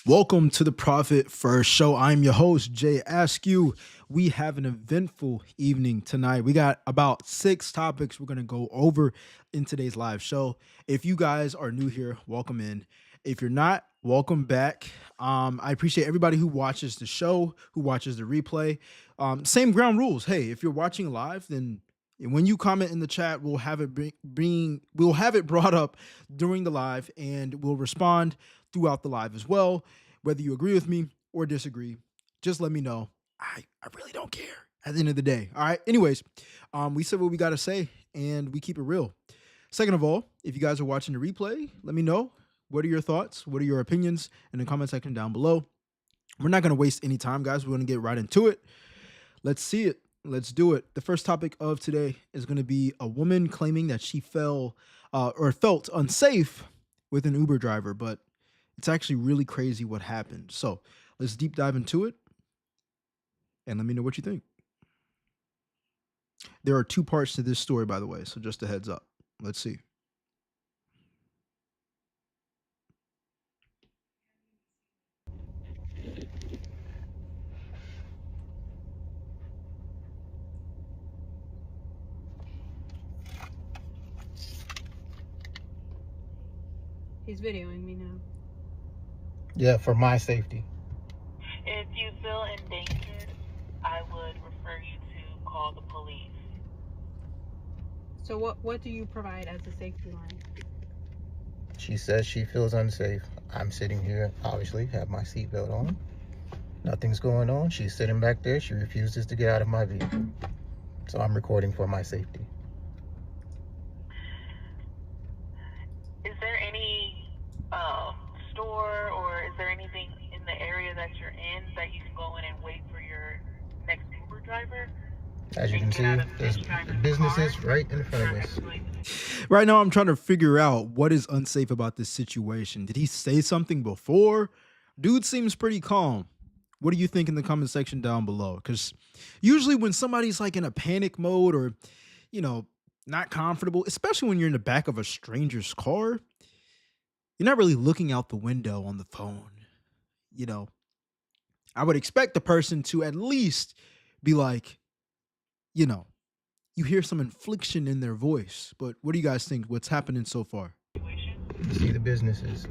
Welcome to the Profit First Show. I'm your host, Jay Askew. We have an eventful evening tonight. We got about 6 topics we're going to go over in today's live show. If you guys are new here, welcome in. If you're not, welcome back. I appreciate everybody who watches the show, who watches the replay. Same ground rules. Hey, if you're watching live, then when you comment in the chat, we'll have it we'll have it brought up during the live, and we'll respond throughout the live as well. Whether you agree with me or disagree, just let me know. I really don't care at the end of the day. All right. Anyways, we said what we got to say and we keep it real. Second of all, if you guys are watching the replay, let me know. What are your thoughts? What are your opinions in the comment section down below? We're not going to waste any time, guys. We're going to get right into it. Let's see it. Let's do it. The first topic of today is going to be a woman claiming that she felt unsafe with an Uber driver, but it's actually really crazy what happened. So let's deep dive into it and let me know what you think. There are 2 parts to this story, by the way, so just a heads up. Let's see. He's videoing me now. Yeah, for my safety. If you feel endangered, I would refer you to call the police. So what do you provide as a safety line? She says she feels unsafe. I'm sitting here, obviously, have my seatbelt on. Nothing's going on. She's sitting back there. She refuses to get out of my vehicle. So I'm recording for my safety. Is there any store or is there anything in the area that you're in that you can go in and wait for your next Uber driver? As you can see, there's businesses right in front of us. Right now, I'm trying to figure out what is unsafe about this situation. Did he say something before? Dude seems pretty calm. What do you think in the comment section down below? Because usually when somebody's like in a panic mode or, not comfortable, especially when you're in the back of a stranger's car, you're not really looking out the window on the phone. I would expect the person to at least be like, you hear some inflection in their voice. But what do you guys think? What's happening so far? You see the businesses.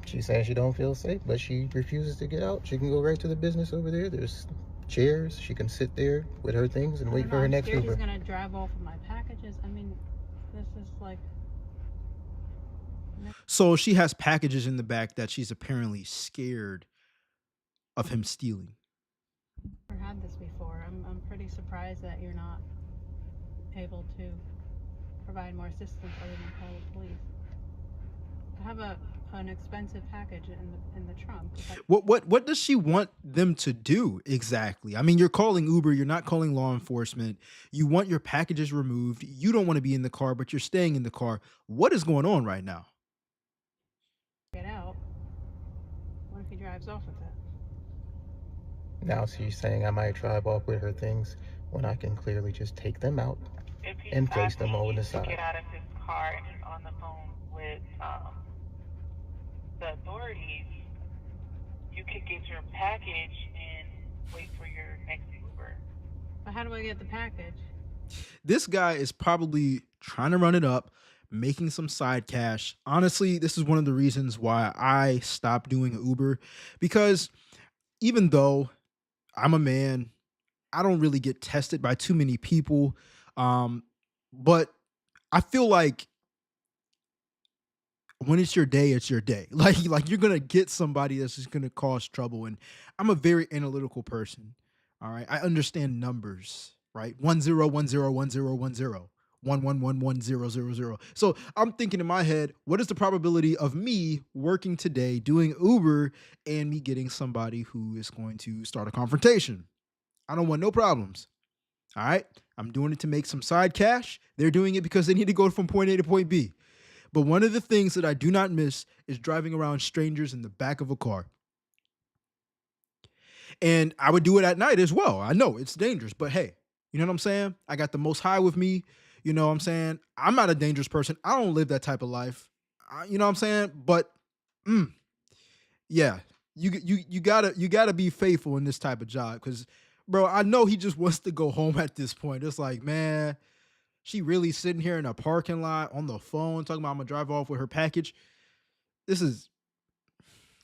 She says she don't feel safe, but she refuses to get out. She can go right to the business over there. There's chairs. She can sit there with her things and wait for her next Uber. He's gonna drive off with my packages. I mean, this is like. So she has packages in the back that she's apparently scared of him stealing. Never had this before. I'm pretty surprised that you're not able to provide more assistance other than call the police. I have an expensive package in the trunk. What does she want them to do exactly? I mean, you're calling Uber, you're not calling law enforcement. You want your packages removed. You don't want to be in the car, but you're staying in the car. What is going on right now? Get out. What if he drives off with it? Now she's saying I might drive off with her things when I can clearly just take them out and place them over the side. Get out of his car and he's on the phone with the authorities. You could get your package and wait for your next Uber. But how do I get the package? This guy is probably trying to run it up, making some side cash. Honestly, this is one of the reasons why I stopped doing Uber, because even though I'm a man, I don't really get tested by too many people. But I feel like when it's your day, it's your day. Like you're going to get somebody that's just going to cause trouble. And I'm a very analytical person. All right. I understand numbers, right? 10101010. 1111000. So I'm thinking in my head, what is the probability of me working today doing Uber and me getting somebody who is going to start a confrontation? I don't want no problems. All right. I'm doing it to make some side cash. They're doing it because they need to go from point A to point B. But one of the things that I do not miss is driving around strangers in the back of a car. And I would do it at night as well. I know it's dangerous, but hey, you know what I'm saying? I got the Most High with me. You know what I'm saying? I'm not a dangerous person. I don't live that type of life. You know what I'm saying? But Yeah, you gotta be faithful in this type of job because, bro, I know he just wants to go home at this point. It's like, man, she really sitting here in a parking lot on the phone talking about I'm gonna drive off with her package. This is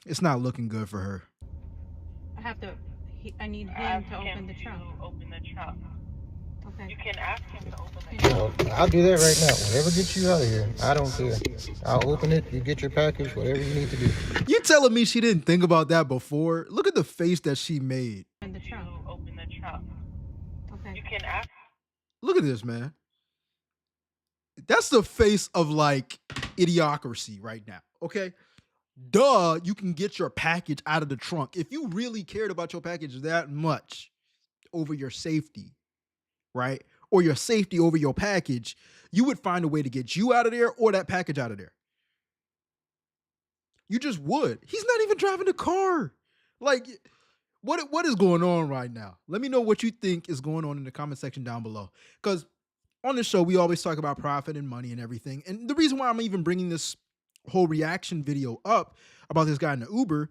it's not looking good for her. I have to. I need him Ask to him open the trunk. to open the trunk. Okay. You can ask him to open the Can you? trunk. Well, I'll do that right now. Whatever gets you out of here, I don't care. I'll open it. You get your package. Whatever you need to do. You telling me she didn't think about that before? Look at the face that she made. In the trunk. To open the trunk. Okay. You can ask. Look at this, man. That's the face of like idiocracy right now. Okay. Duh, you can get your package out of the trunk. If you really cared about your package that much over your safety, right? Or your safety over your package, you would find a way to get you out of there or that package out of there. You just would. He's not even driving the car. Like, what is going on right now? Let me know what you think is going on in the comment section down below. Because on the show, we always talk about profit and money and everything. And the reason why I'm even bringing this whole reaction video up about this guy in the Uber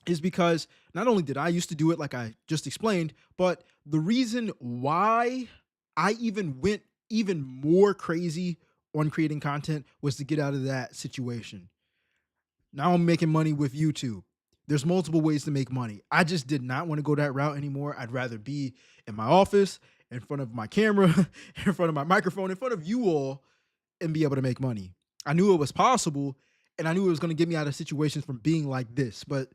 is because not only did I used to do it like I just explained, but the reason why I even went even more crazy on creating content was to get out of that situation. Now I'm making money with YouTube. There's multiple ways to make money. I just did not want to go that route anymore. I'd rather be in my office, in front of my camera, in front of my microphone, in front of you all, and be able to make money. I knew it was possible, and I knew it was going to get me out of situations from being like this. But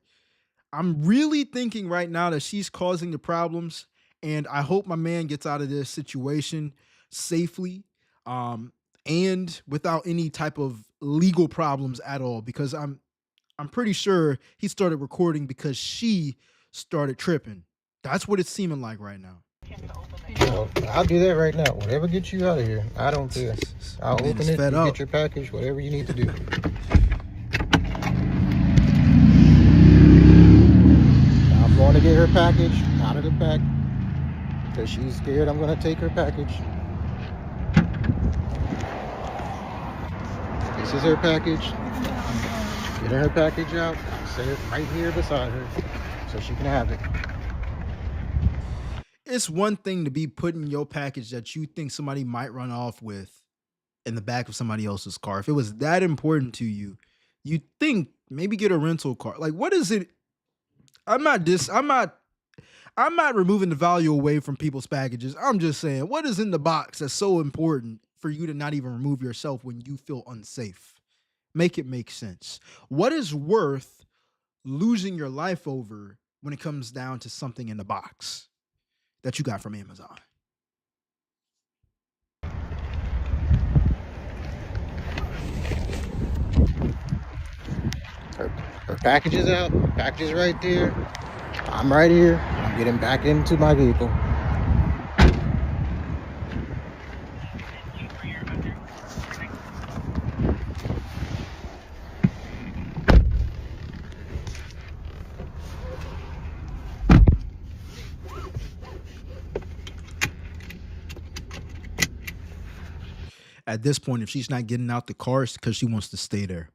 I'm really thinking right now that she's causing the problems, and I hope my man gets out of this situation safely, and without any type of legal problems at all. Because I'm pretty sure he started recording because she started tripping. That's what it's seeming like right now. Well, I'll do that right now. Whatever gets you out of here, I don't care. I'll Man open is it. fed You up. get your package. Whatever you need to do. I'm going to get her package out of the back because she's scared I'm going to take her package. This is her package. Getting her package out. Set it right here beside her so she can have it. It's one thing to be putting your package that you think somebody might run off with in the back of somebody else's car. If it was that important to you, you'd think maybe get a rental car. Like, what is it? I'm not removing the value away from people's packages. I'm just saying, what is in the box that's so important for you to not even remove yourself when you feel unsafe? Make it make sense. What is worth losing your life over when it comes down to something in the box that you got from Amazon? Her package is out. Package is right there. I'm right here. I'm getting back into my vehicle. At this point, if she's not getting out the car, it's because she wants to stay there.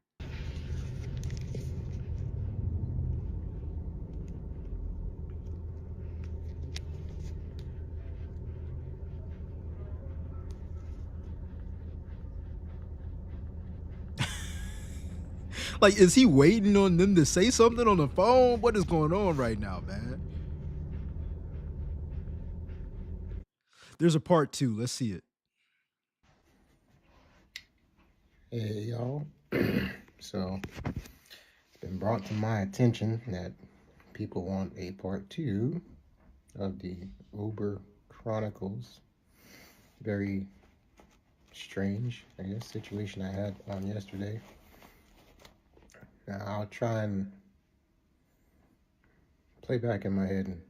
Like, is he waiting on them to say something on the phone? What is going on right now, man? There's a part two. Let's see it. Hey, y'all. So, it's been brought to my attention that people want a part two of the Uber Chronicles. Very strange, I guess, situation I had on yesterday. Now, I'll try and play back in my head and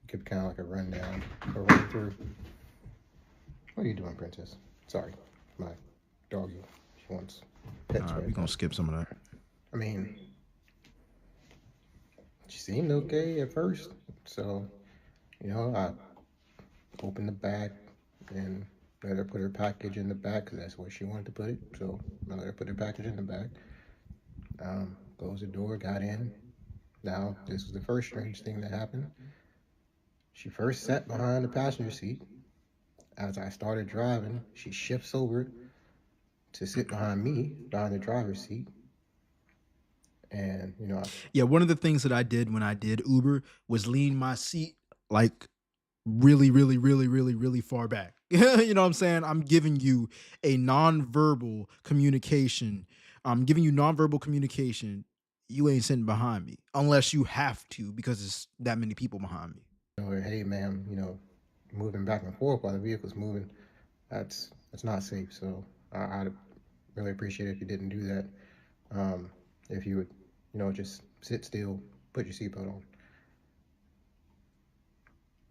give kind of like a rundown, a run through. What are you doing, Princess? Sorry, my doggy. She wants pets. All right, we're going to skip some of that. I mean, she seemed okay at first. So, I opened the bag and let her put her package in the bag because that's where she wanted to put it. So I let her put her package in the bag. closed the door, got in. Now, this was the first strange thing that happened. She first sat behind the passenger seat. As I started driving, she shifts over to sit behind me, behind the driver's seat. And, Yeah, one of the things that I did when I did Uber was lean my seat like really, really, really, really, really far back. You know what I'm saying? I'm giving you a nonverbal communication. I'm giving you nonverbal communication. You ain't sitting behind me unless you have to because it's that many people behind me. hey, ma'am, moving back and forth while the vehicle's moving, that's not safe. So I'd really appreciate it if you didn't do that. If you would, just sit still, put your seatbelt on.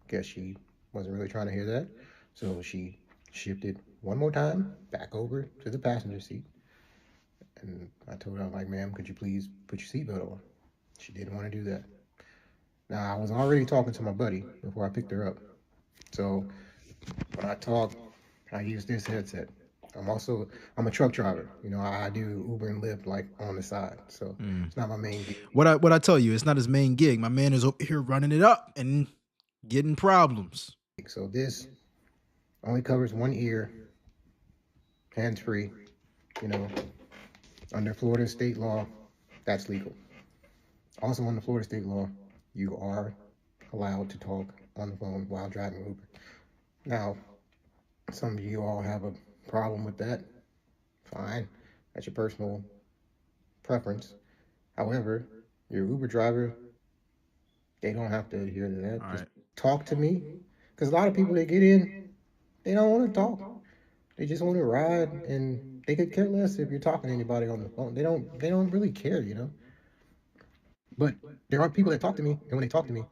Guess she wasn't really trying to hear that. So she shifted one more time back over to the passenger seat. And I told her, I was like, ma'am, could you please put your seatbelt on? She didn't want to do that. Now, I was already talking to my buddy before I picked her up. So when I talk, I use this headset. I'm a truck driver. I do Uber and Lyft like on the side. So it's not my main gig. What I tell you, it's not his main gig. My man is over here running it up and getting problems. So this only covers one ear, hands free. Under Florida state law, that's legal. Also, under Florida state law, you are allowed to talk on the phone while driving Uber. Now, some of you all have a problem with that. Fine, that's your personal preference. However, your Uber driver, they don't have to adhere to that. Just talk to me. Because a lot of people, they get in, they don't want to talk. They just want to ride, and they could care less if you're talking to anybody on the phone. They don't really care. But there are people that talk to me, and when they talk to me,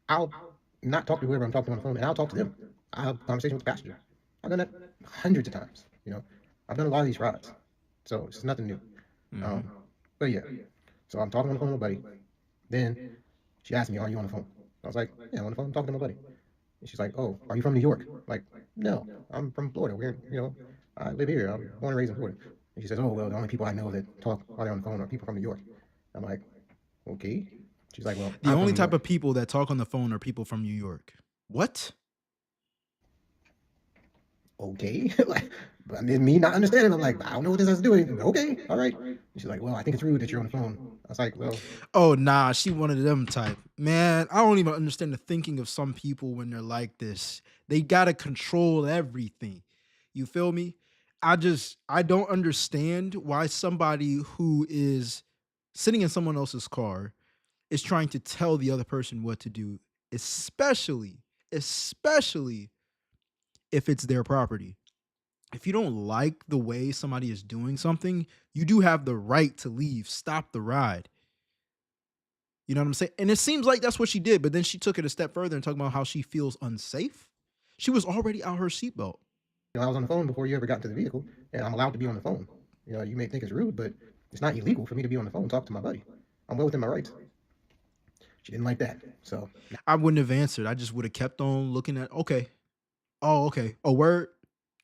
I'll not talk to whoever I'm talking to on the phone, and I'll talk to them. I'll have a conversation with the passenger. I've done that hundreds of times. I've done a lot of these rides, so it's nothing new. But yeah, so I'm talking on the phone with my buddy. Then she asked me, "Are you on the phone?" I was like, "Yeah, I'm on the phone. I'm talking to my buddy." And she's like, "Oh, are you from New York?" I'm like, no, I'm from Florida. I live here. I'm born and raised in Florida. And she says, "Oh, well, the only people I know that talk while they're on the phone are people from New York." I'm like, okay. She's like, well, The I'm only from New type York. of people that talk on the phone are people from New York. What? Okay. Like, but me not understanding, I'm like, I don't know what this has to do with it. Okay, all right. And she's like, well, I think it's rude that you're on the phone. I was like, well, Oh, nah, she one of them type. Man, I don't even understand the thinking of some people when they're like this. They gotta control everything. You feel me? I don't understand why somebody who is sitting in someone else's car is trying to tell the other person what to do, especially if it's their property. If you don't like the way somebody is doing something, you do have the right to leave, stop the ride. You know what I'm saying? And it seems like that's what she did, but then she took it a step further and talking about how she feels unsafe. She was already out her seatbelt. I was on the phone before you ever got to the vehicle, and I'm allowed to be on the phone. You may think it's rude, but it's not illegal for me to be on the phone talking to my buddy. I'm well within my rights. She didn't like that, so I wouldn't have answered. I just would have kept on looking at, okay. Oh, okay. Oh, word.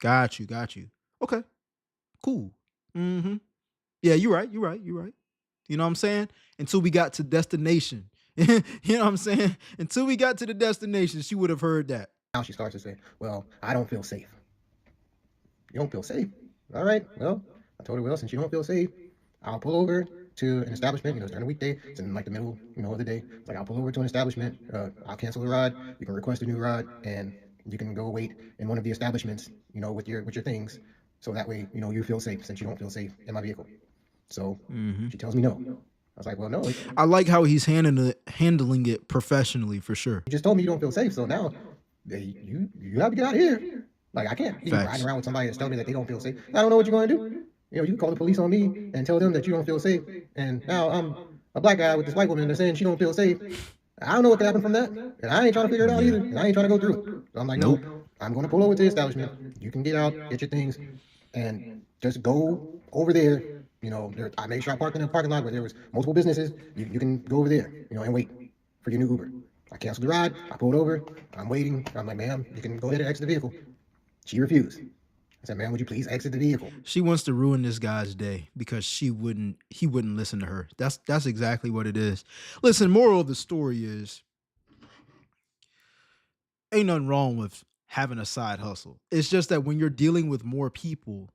Got you. Got you. Okay. Cool. Mm-hmm. Yeah, you're right. You're right. You're right. You know what I'm saying? Until we got to destination. You know what I'm saying? Until we got to the destination, she would have heard that. now she starts to say, well, I don't feel safe. You don't feel safe? All right, well, I told her, well, since you don't feel safe, I'll pull over to an establishment. It's during the weekday. It's in like the middle, of the day. It's like, I'll pull over to an establishment. I'll cancel the ride. You can request a new ride, and you can go wait in one of the establishments, with your things. So that way, you feel safe since you don't feel safe in my vehicle. So she tells me no. I was like, well, no. I like how he's handling it professionally for sure. You just told me you don't feel safe, so now you have to get out of here. Like, I can't be riding around with somebody that's telling me that they don't feel safe. I don't know what you're going to do. You can call the police on me and tell them that you don't feel safe. And now I'm a black guy with this white woman that's saying she don't feel safe. I don't know what could happen from that. And I ain't trying to figure it out either. And I ain't trying to go through it. So I'm like, nope. I'm going to pull over to the establishment. You can get out, get your things, and just go over there. I made sure I parked in a parking lot where there was multiple businesses. You can go over there, and wait for your new Uber. I canceled the ride. I pulled over. I'm waiting. I'm like, ma'am, you can go ahead and exit the vehicle. She refused. I said, ma'am, would you please exit the vehicle? She wants to ruin this guy's day because he wouldn't listen to her. That's exactly what it is. Listen, moral of the story is ain't nothing wrong with having a side hustle. It's just that when you're dealing with more people,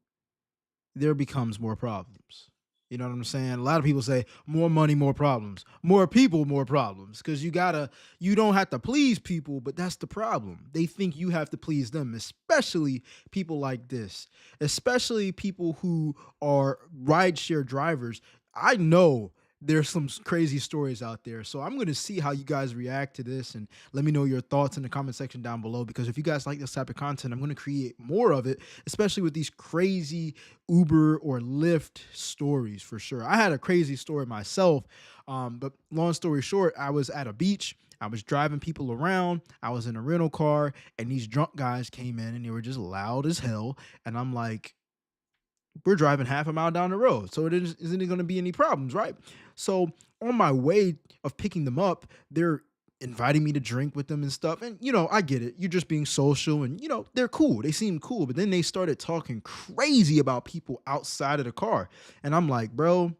there becomes more problems. You know what I'm saying? A lot of people say more money, more problems, more people, more problems. Cause you don't have to please people, but that's the problem. They think you have to please them, especially people like this, especially people who are rideshare drivers. I know there's some crazy stories out there. So I'm going to see how you guys react to this and let me know your thoughts in the comment section down below. Because if you guys like this type of content, I'm going to create more of it, especially with these crazy Uber or Lyft stories for sure. I had a crazy story myself, but long story short, I was at a beach. I was driving people around. I was in a rental car, and these drunk guys came in, and they were just loud as hell. And I'm like, we're driving half a mile down the road, so isn't going to be any problems, right? So on my way of picking them up, they're inviting me to drink with them and stuff. And I get it. You're just being social, and they're cool. They seem cool, but then they started talking crazy about people outside of the car, and I'm like, bro,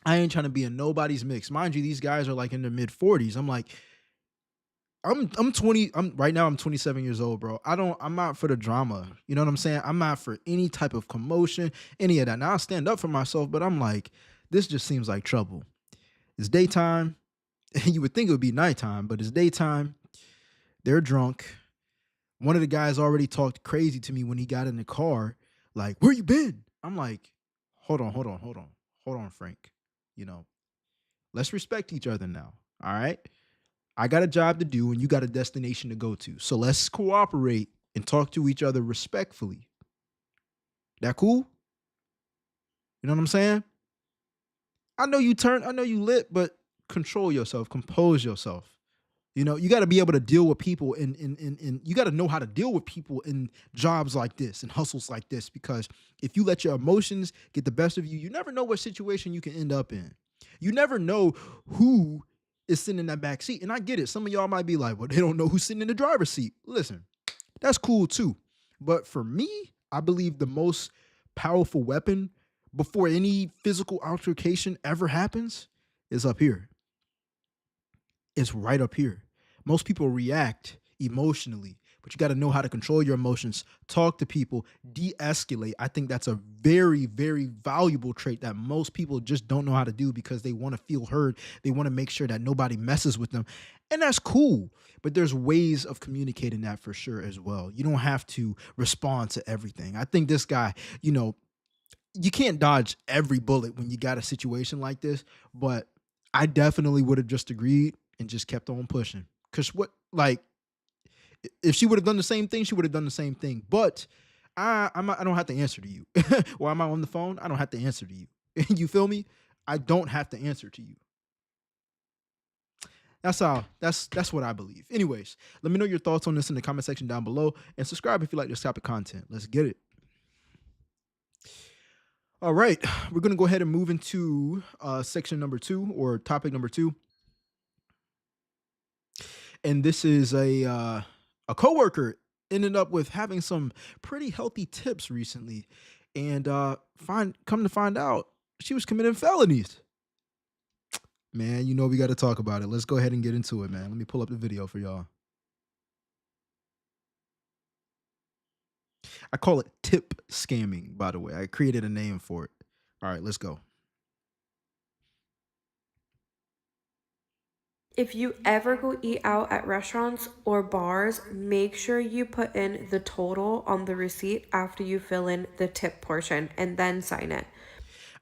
I ain't trying to be in nobody's mix. Mind you, these guys are like in their mid 40s. I'm like, I'm 20. I'm 27 years old, bro. I'm not for the drama. You know what I'm saying? I'm not for any type of commotion, any of that. Now I stand up for myself, but I'm like, this just seems like trouble. It's daytime. You would think it would be nighttime, but it's daytime. They're drunk. One of the guys already talked crazy to me when he got in the car, like, where you been? I'm like, hold on, Frank. You know, let's respect each other now. All right. I got a job to do and you got a destination to go to. So let's cooperate and talk to each other respectfully. That cool? You know what I'm saying? I know you lit, but control yourself, compose yourself. You got to be able to deal with people in you got to know how to deal with people in jobs like this and hustles like this, because if you let your emotions get the best of you, you never know what situation you can end up in. You never know who is sitting in that back seat. And I get it. Some of y'all might be like, well, they don't know who's sitting in the driver's seat. Listen, that's cool too. But for me, I believe the most powerful weapon before any physical altercation ever happens is up here. It's right up here. Most people react emotionally, but you got to know how to control your emotions, talk to people, de escalate. I think that's a very, very valuable trait that most people just don't know how to do because they want to feel heard. They want to make sure that nobody messes with them. And that's cool. But there's ways of communicating that for sure as well. You don't have to respond to everything. I think this guy, you can't dodge every bullet when you got a situation like this, but I definitely would have just agreed and just kept on pushing. Cause if she would have done the same thing, she would have done the same thing. But I don't have to answer to you. Why am I on the phone? I don't have to answer to you. You feel me? I don't have to answer to you. That's what I believe. Anyways, let me know your thoughts on this in the comment section down below and subscribe if you like this type of content. Let's get it. All right, we're gonna go ahead and move into section number 2, or topic number 2. And this is a coworker ended up with having some pretty healthy tips recently, and come to find out she was committing felonies. Man, we got to talk about it. Let's go ahead and get into it, man. Let me pull up the video for y'all. I call it tip scamming, by the way. I created a name for it. All right, let's go. If you ever go eat out at restaurants or bars, make sure you put in the total on the receipt after you fill in the tip portion and then sign it.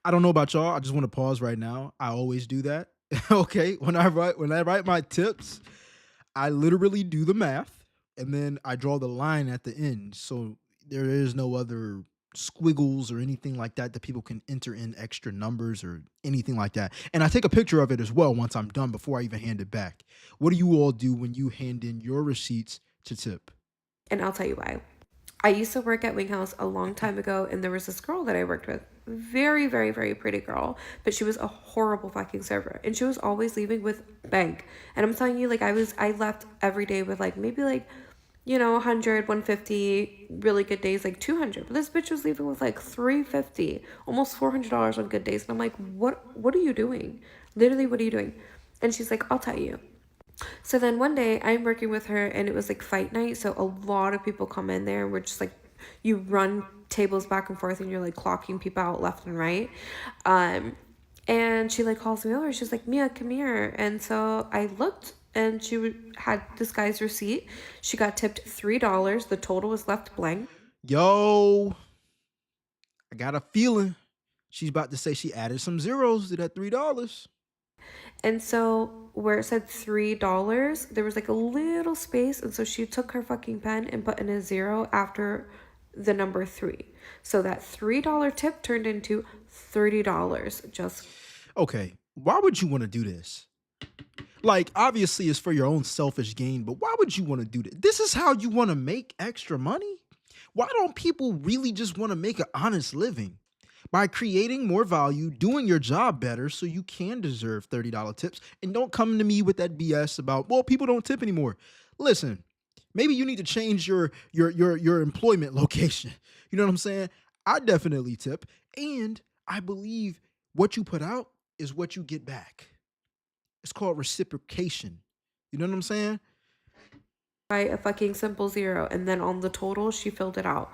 I don't know about y'all. I just want to pause right now. I always do that. Okay, when I write my tips, I literally do the math and then I draw the line at the end. So there is no other squiggles or anything like that people can enter in extra numbers or anything like that. And I take a picture of it as well once I'm done before I even hand it back. What do you all do when you hand in your receipts to tip? And I'll tell you why. I used to work at Wing House a long time ago, and there was this girl that I worked with. Very, very, very pretty girl, but she was a horrible fucking server, and she was always leaving with bank. And I'm telling you, I left every day with maybe 100, 150, really good days, like 200. But this bitch was leaving with like 350, almost $400 on good days. And I'm like, what are you doing? Literally, what are you doing? And she's like, I'll tell you. So then one day I'm working with her and it was like fight night. So a lot of people come in there and we're just like, you run tables back and forth and you're like clocking people out left and right. Um, and she like calls me over. She's like, Mia, come here. And so I looked and she had this guy's receipt. She got tipped $3. The total was left blank. Yo, I got a feeling she's about to say she added some zeros to that $3. And so where it said $3, there was like a little space. And so she took her fucking pen and put in a zero after the number three. So that $3 tip turned into $30. Just Okay, why would you want to do this? Like, obviously, it's for your own selfish gain, but why would you want to do this? This is how you want to make extra money? Why don't people really just want to make an honest living? By creating more value, doing your job better so you can deserve $30 tips. And don't come to me with that BS about, well, people don't tip anymore. Listen, maybe you need to change your employment location. You know what I'm saying? I definitely tip, and I believe what you put out is what you get back. It's called reciprocation. You know what I'm saying? write a fucking simple zero. And then on the total, she filled it out.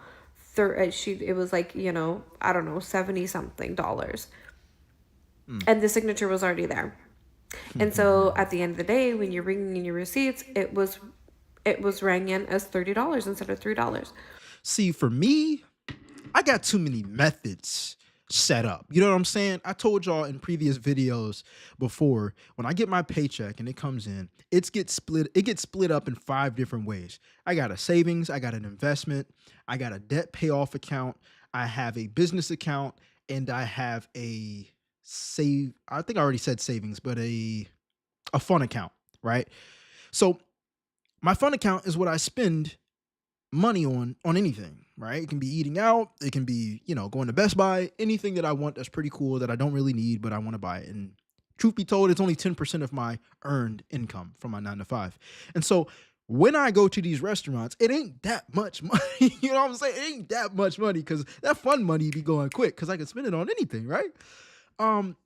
It was like, I don't know, 70 something dollars. Mm. And the signature was already there. And so at the end of the day, when you're bringing in your receipts, it was rang in as $30 instead of $3. See, for me, I got too many methods set up. You know what I'm saying? I told y'all in previous videos before, when I get my paycheck and it comes in, it gets split up in 5 different ways. I got a savings, I got an investment, I got a debt payoff account, I have a business account, and I have a save. I think I already said savings, but a fun account, right? So my fun account is what I spend money on anything, right? It can be eating out, it can be, going to Best Buy, anything that I want that's pretty cool that I don't really need, but I want to buy it. And truth be told, it's only 10% of my earned income from my 9 to 5. And so when I go to these restaurants, it ain't that much money. You know what I'm saying? It ain't that much money because that fun money be going quick because I can spend it on anything, right? Um,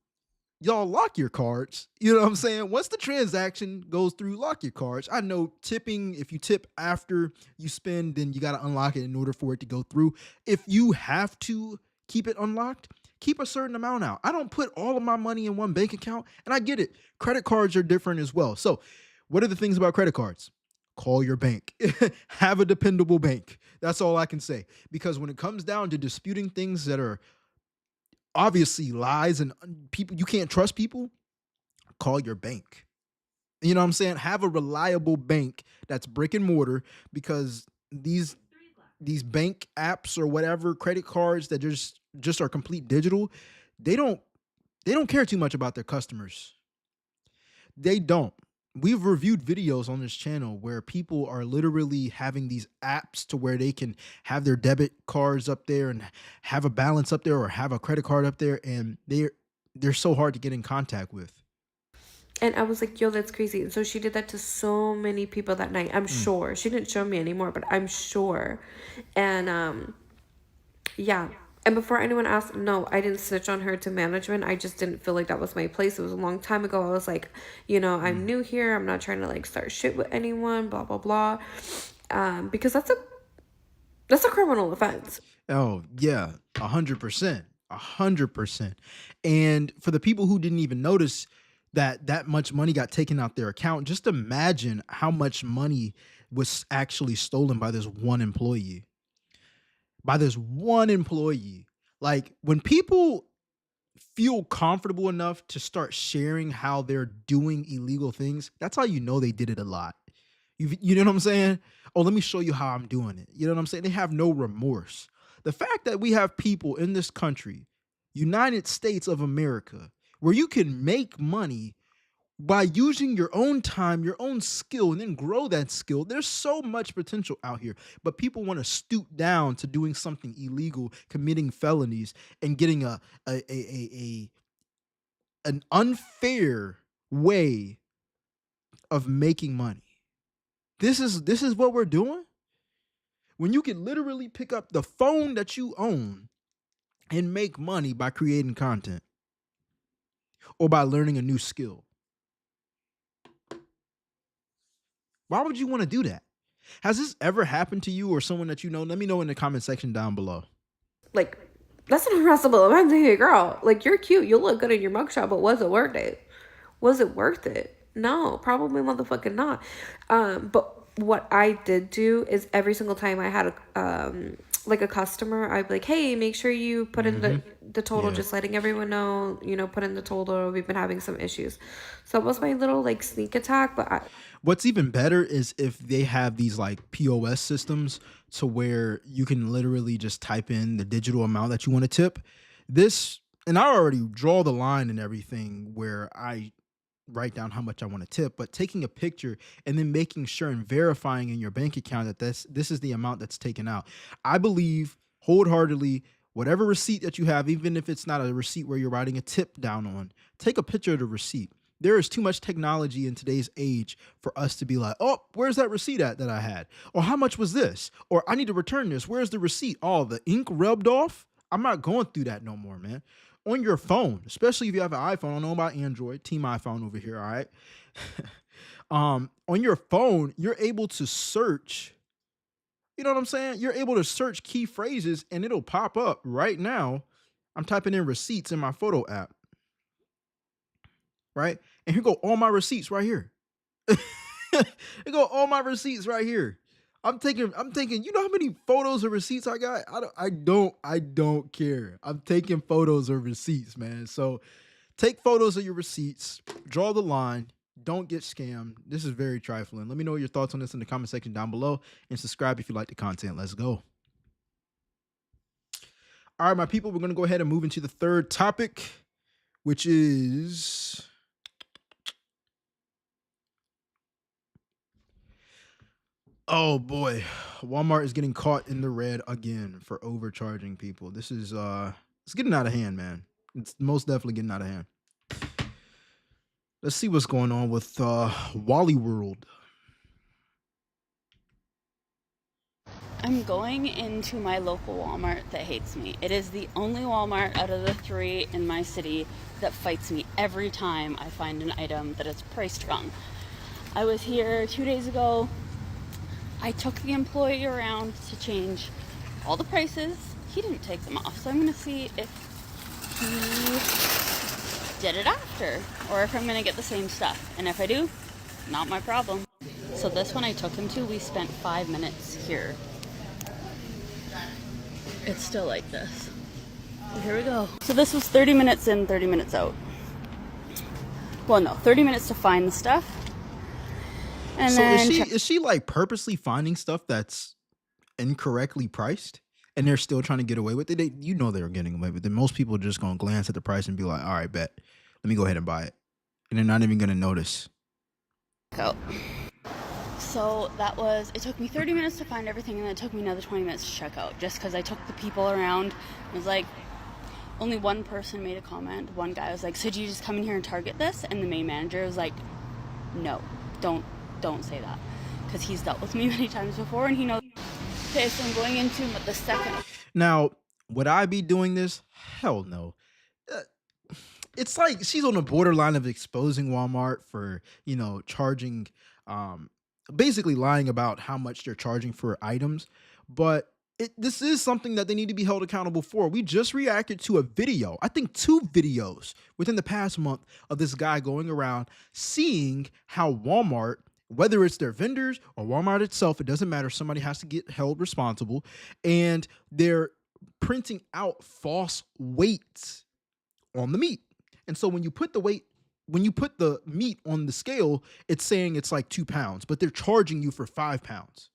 y'all lock your cards. You know what I'm saying? Once the transaction goes through, lock your cards. I know tipping, if you tip after you spend, then you got to unlock it in order for it to go through. If you have to keep it unlocked, keep a certain amount out. I don't put all of my money in one bank account, and I get it. Credit cards are different as well. So, what are the things about credit cards? Call your bank. Have a dependable bank. That's all I can say. Because when it comes down to disputing things that are obviously lies and people, you can't trust people, call your bank. You know what I'm saying? Have a reliable bank that's brick and mortar because these bank apps or whatever, credit cards that just are complete digital, they don't they don't care too much about their customers. They don't. We've reviewed videos on this channel where people are literally having these apps to where they can have their debit cards up there and have a balance up there or have a credit card up there, and they're so hard to get in contact with. And I was like, yo, that's crazy. And so she did that to so many people that night. I'm Mm. sure. She didn't show me anymore, but I'm sure. And yeah. And before anyone asked, no, I didn't snitch on her to management. I just didn't feel like that was my place. It was a long time ago. I was like, I'm Mm. new here. I'm not trying to like start shit with anyone, blah, blah, blah. Because that's a criminal offense. Oh yeah, 100%, 100%. And for the people who didn't even notice that that much money got taken out their account, just imagine how much money was actually stolen by this one employee. By this one employee. Like when people feel comfortable enough to start sharing how they're doing illegal things, that's how you know they did it a lot. You know what I'm saying? Oh, let me show you how I'm doing it. You know what I'm saying? They have no remorse. The fact that we have people in this country, United States of America, where you can make money by using your own time, your own skill, and then grow that skill. There's so much potential out here, but people want to stoop down to doing something illegal, committing felonies, and getting a an unfair way of making money. This is what we're doing. When you can literally pick up the phone that you own and make money by creating content or by learning a new skill. Why would you want to do that? Has this ever happened to you or someone that you know? Let me know in the comment section down below. Like, that's an irascible event to hey, girl. Like, you're cute. You look good in your mugshot, but was it worth it? Was it worth it? No, probably motherfucking not. But what I did do is every single time I had like a customer, I'd be like, hey, make sure you put in the total, just letting everyone know, put in the total. We've been having some issues. So it was my little like sneak attack, but what's even better is if they have these like POS systems to where you can literally just type in the digital amount that you want to tip. This, and I already draw the line and everything where I write down how much I want to tip, but taking a picture and then making sure and verifying in your bank account that this is the amount that's taken out. I believe wholeheartedly, whatever receipt that you have, even if it's not a receipt where you're writing a tip down on, take a picture of the receipt. There is too much technology in today's age for us to be like, oh, where's that receipt at that I had? Or how much was this? Or I need to return this. Where's the receipt? Oh, the ink rubbed off? I'm not going through that no more, man. On your phone, especially if you have an iPhone. I don't know about Android, team iPhone over here, all right? On your phone, you're able to search, you know what I'm saying? You're able to search key phrases and it'll pop up right now. I'm typing in receipts in my photo app, right? And here go all my receipts right here. Here go all my receipts right here. I'm thinking, you know how many photos or receipts I got? I don't care. I'm taking photos or receipts, man. So take photos of your receipts, draw the line, don't get scammed. This is very trifling. Let me know your thoughts on this in the comment section down below and subscribe if you like the content. Let's go. All right, my people, we're going to go ahead and move into the third topic, which is oh boy, Walmart is getting caught in the red again for overcharging people. This is it's getting out of hand, man. It's most definitely getting out of hand. Let's see what's going on with Wally World. I'm going into my local Walmart that hates me. It is the only Walmart out of the 3 in my city that fights me every time I find an item that is priced wrong. I was here 2 days ago. I took the employee around to change all the prices. He didn't take them off, so I'm going to see if he did it after, or if I'm going to get the same stuff. And if I do, not my problem. So this one I took him to, we spent 5 minutes here. It's still like this. Here we go. So this was 30 minutes in, 30 minutes out. Well, no, 30 minutes to find the stuff. And so then is she like purposely finding stuff that's incorrectly priced and they're still trying to get away with it? You know they're getting away with it. Most people are just going to glance at the price and be like, all right, bet. Let me go ahead and buy it. And they're not even going to notice. So that was, it took me 30 minutes to find everything, and then it took me another 20 minutes to check out, just because I took the people around. It was like, only one person made a comment. One guy was like, so do you just come in here and target this? And the main manager was like, no, don't say that, because he's dealt with me many times before, and he knows. Okay, so I'm going into the second. Now, would I be doing this? Hell no. It's like she's on the borderline of exposing Walmart for, charging, basically lying about how much they're charging for items. But this is something that they need to be held accountable for. We just reacted to a video, I think 2 videos within the past month, of this guy going around seeing how Walmart, whether it's their vendors or Walmart itself, it doesn't matter. Somebody has to get held responsible, and they're printing out false weights on the meat. And so when you put the meat on the scale, it's saying it's like 2 pounds, but they're charging you for 5 pounds.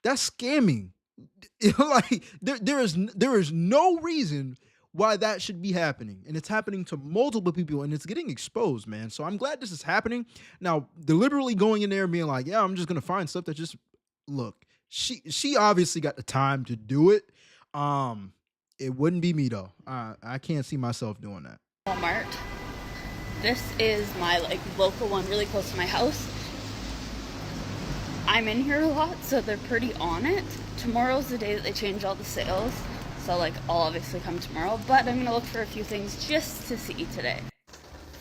That's scamming. Like there is no reason why that should be happening, and it's happening to multiple people, and it's getting exposed, man. So I'm glad this is happening. Now, deliberately going in there and being like, yeah, I'm just gonna find stuff that just look. She obviously got the time to do it. It wouldn't be me though. I can't see myself doing that. Walmart. This is my local one, really close to my house. I'm in here a lot, so they're pretty on it. Tomorrow's the day that they change all the sales, so like I'll obviously come tomorrow, but I'm gonna look for a few things just to see today.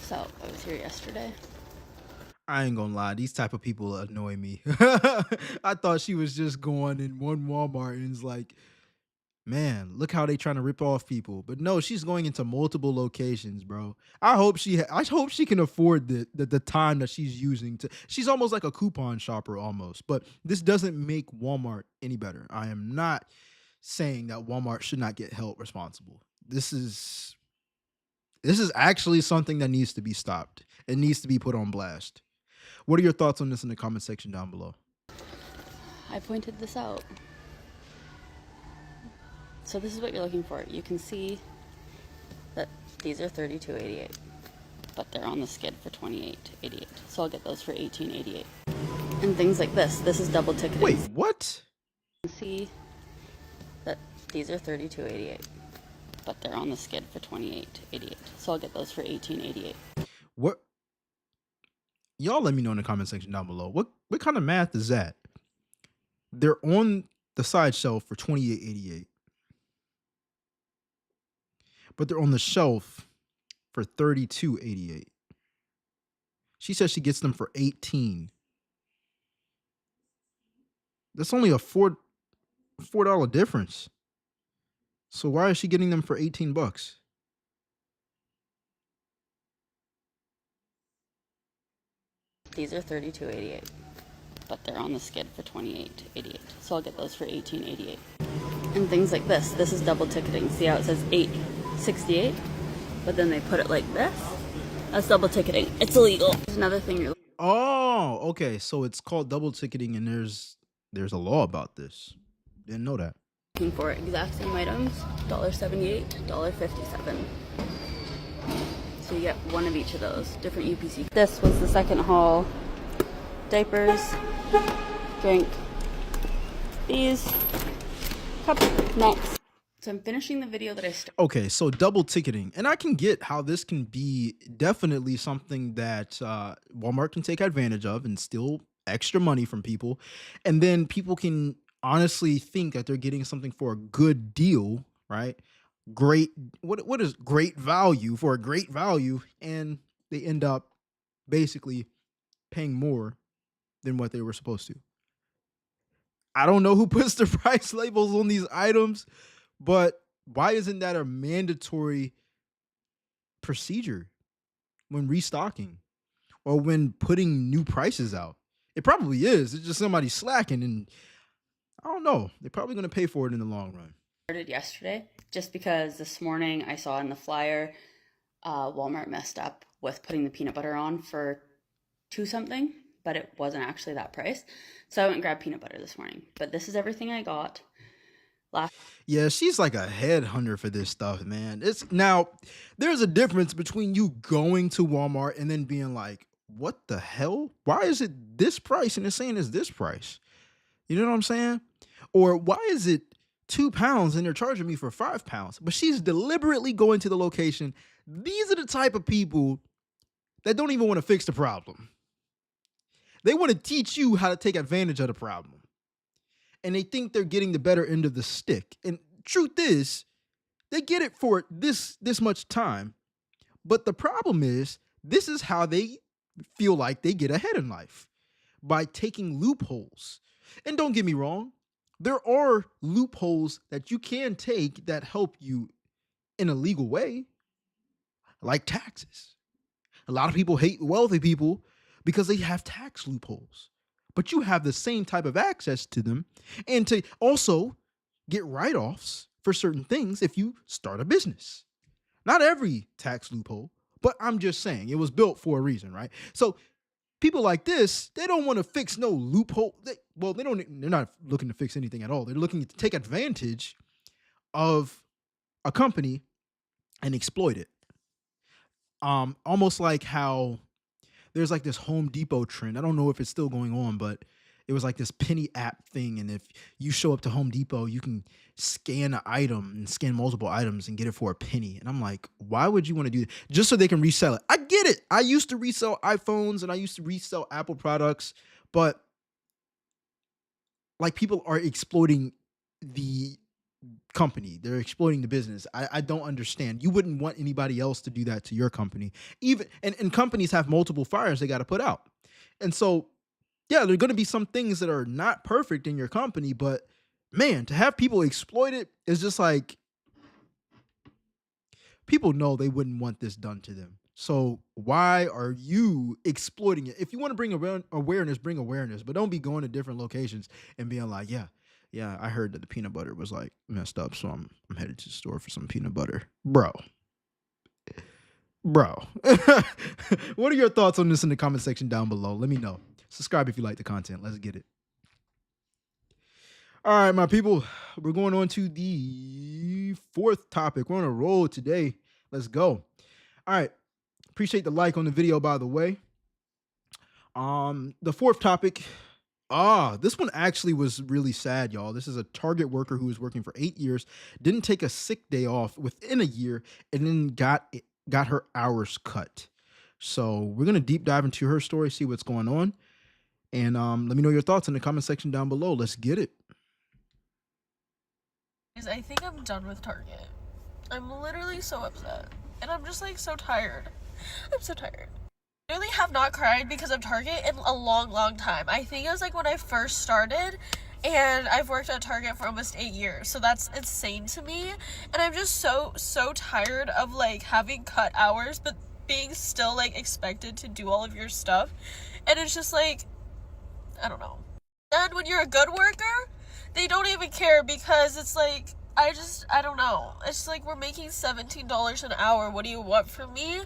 So I was here yesterday. I ain't gonna lie, these type of people annoy me. I thought she was just going in one Walmart and it's like, man, look how they trying to rip off people. But no, she's going into multiple locations, bro. I hope she can afford the time that she's using to. She's almost like a coupon shopper almost. But this doesn't make Walmart any better. I am not saying that Walmart should not get held responsible. This is actually something that needs to be stopped. It needs to be put on blast. What are your thoughts on this in the comment section down below? I pointed this out. So this is what you're looking for. You can see that these are $32.88, but they're on the skid for $28.88. So I'll get those for $18.88. And things like this. This is double ticketing. Wait, what? You can see that these are $32.88, but they're on the skid for $28.88. So I'll get those for $18.88. What? Y'all let me know in the comment section down below. What kind of math is that? They're on the side shelf for $28.88. But they're on the shelf for $32.88. She says she gets them for $18. That's only a $4 difference. So why is she getting them for $18? These are $32.88, but they're on the skid for $28.88. So I'll get those for $18.88. And things like this. This is double ticketing. See how it says $8.68, but then they put it like this? That's double ticketing. It's illegal. There's another thing you're Oh, okay. So it's called double ticketing, and there's a law about this. Didn't know that. looking for. Exact same items, $1.78, $1.57. So you get one of each of those, different UPC. This was the second haul. Diapers, drink, these, cup, next. So I'm finishing the video that I started. Okay, so double ticketing, and I can get how this can be definitely something that Walmart can take advantage of and steal extra money from people, and then people can honestly think that they're getting something for a good deal, right? Great, what is great value for a great value, and they end up basically paying more than what they were supposed to. I don't know who puts the price labels on these items, but why isn't that a mandatory procedure when restocking or when putting new prices out? It probably is. It's just somebody slacking, and I don't know. They're probably going to pay for it in the long run. Started yesterday, just because this morning I saw in the flyer Walmart messed up with putting the peanut butter on for $2 something, but it wasn't actually that price. So I went and grabbed peanut butter this morning. But this is everything I got. Yeah, she's like a headhunter for this stuff, man. It's now there's a difference between you going to Walmart and then being like, what the hell? Why is it this price and it's saying it's this price? You know what I'm saying? Or why is it 2 pounds and they're charging me for 5 pounds? But she's deliberately going to the location. These are the type of people that don't even want to fix the problem. They want to teach you how to take advantage of the problem. And they think they're getting the better end of the stick. And truth is, they get it for this much time. But the problem is, this is how they feel like they get ahead in life, by taking loopholes. And don't get me wrong, there are loopholes that you can take that help you in a legal way, like taxes. A lot of people hate wealthy people because they have tax loopholes. But you have the same type of access to them, and to also get write-offs for certain things if you start a business. Not every tax loophole, but I'm just saying it was built for a reason, right? So people like this, they don't want to fix no loophole. They're not looking to fix anything at all. They're looking to take advantage of a company and exploit it. Almost like how there's like this Home Depot trend. I don't know if it's still going on, but it was like this penny app thing. And if you show up to Home Depot, you can scan an item and scan multiple items and get it for a penny. And I'm like, why would you want to do that? Just so they can resell it. I get it. I used to resell iPhones and I used to resell Apple products, but like people are exploiting the company. They're exploiting the business. I don't understand. You wouldn't want anybody else to do that to your company. Even and companies have multiple fires they got to put out. And so, yeah, there are going to be some things that are not perfect in your company, but man, to have people exploit it is just like people know they wouldn't want this done to them. So why are you exploiting it? If you want to bring awareness, bring awareness, but don't be going to different locations and being like, yeah, yeah, I heard that the peanut butter was like messed up, so I'm headed to the store for some peanut butter, bro. What are your thoughts on this in the comment section down below? Let me know. Subscribe if you like the content. Let's get it. All right, my people, we're going on to the fourth topic. We're on a roll today. Let's go. All right. Appreciate the like on the video, by the way. The fourth topic. This one actually was really sad, y'all. This is a Target worker who was working for 8 years, didn't take a sick day off within a year, and then got her hours cut. So we're gonna deep dive into her story, see what's going on, and let me know your thoughts in the comment section down below. Let's get it. I think I'm done with Target. I'm literally so upset. And I'm just like so tired. I'm so tired. I really have not cried because of Target in a long, long time. I think it was like when I first started, and I've worked at Target for almost 8 years. So that's insane to me. And I'm just so tired of like having cut hours, but being still like expected to do all of your stuff. And it's just like, I don't know. And when you're a good worker, they don't even care because it's like, I don't know. It's like we're making $17 an hour. What do you want from me?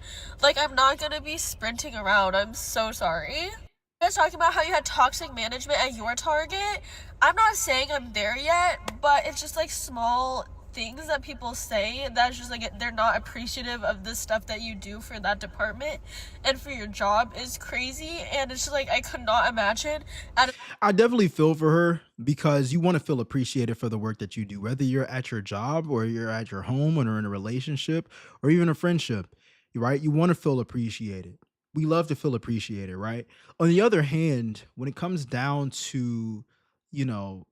Like, I'm not gonna be sprinting around. I'm so sorry. You guys talking about how you had toxic management at your Target. I'm not saying I'm there yet, but it's just like small things that people say that's just like they're not appreciative of the stuff that you do for that department and for your job is crazy. And it's just like I could not imagine I definitely feel for her because you want to feel appreciated for the work that you do, whether you're at your job or you're at your home or in a relationship or even a friendship, right? You want to feel appreciated. We love to feel appreciated, right? On the other hand, when it comes down to, you know,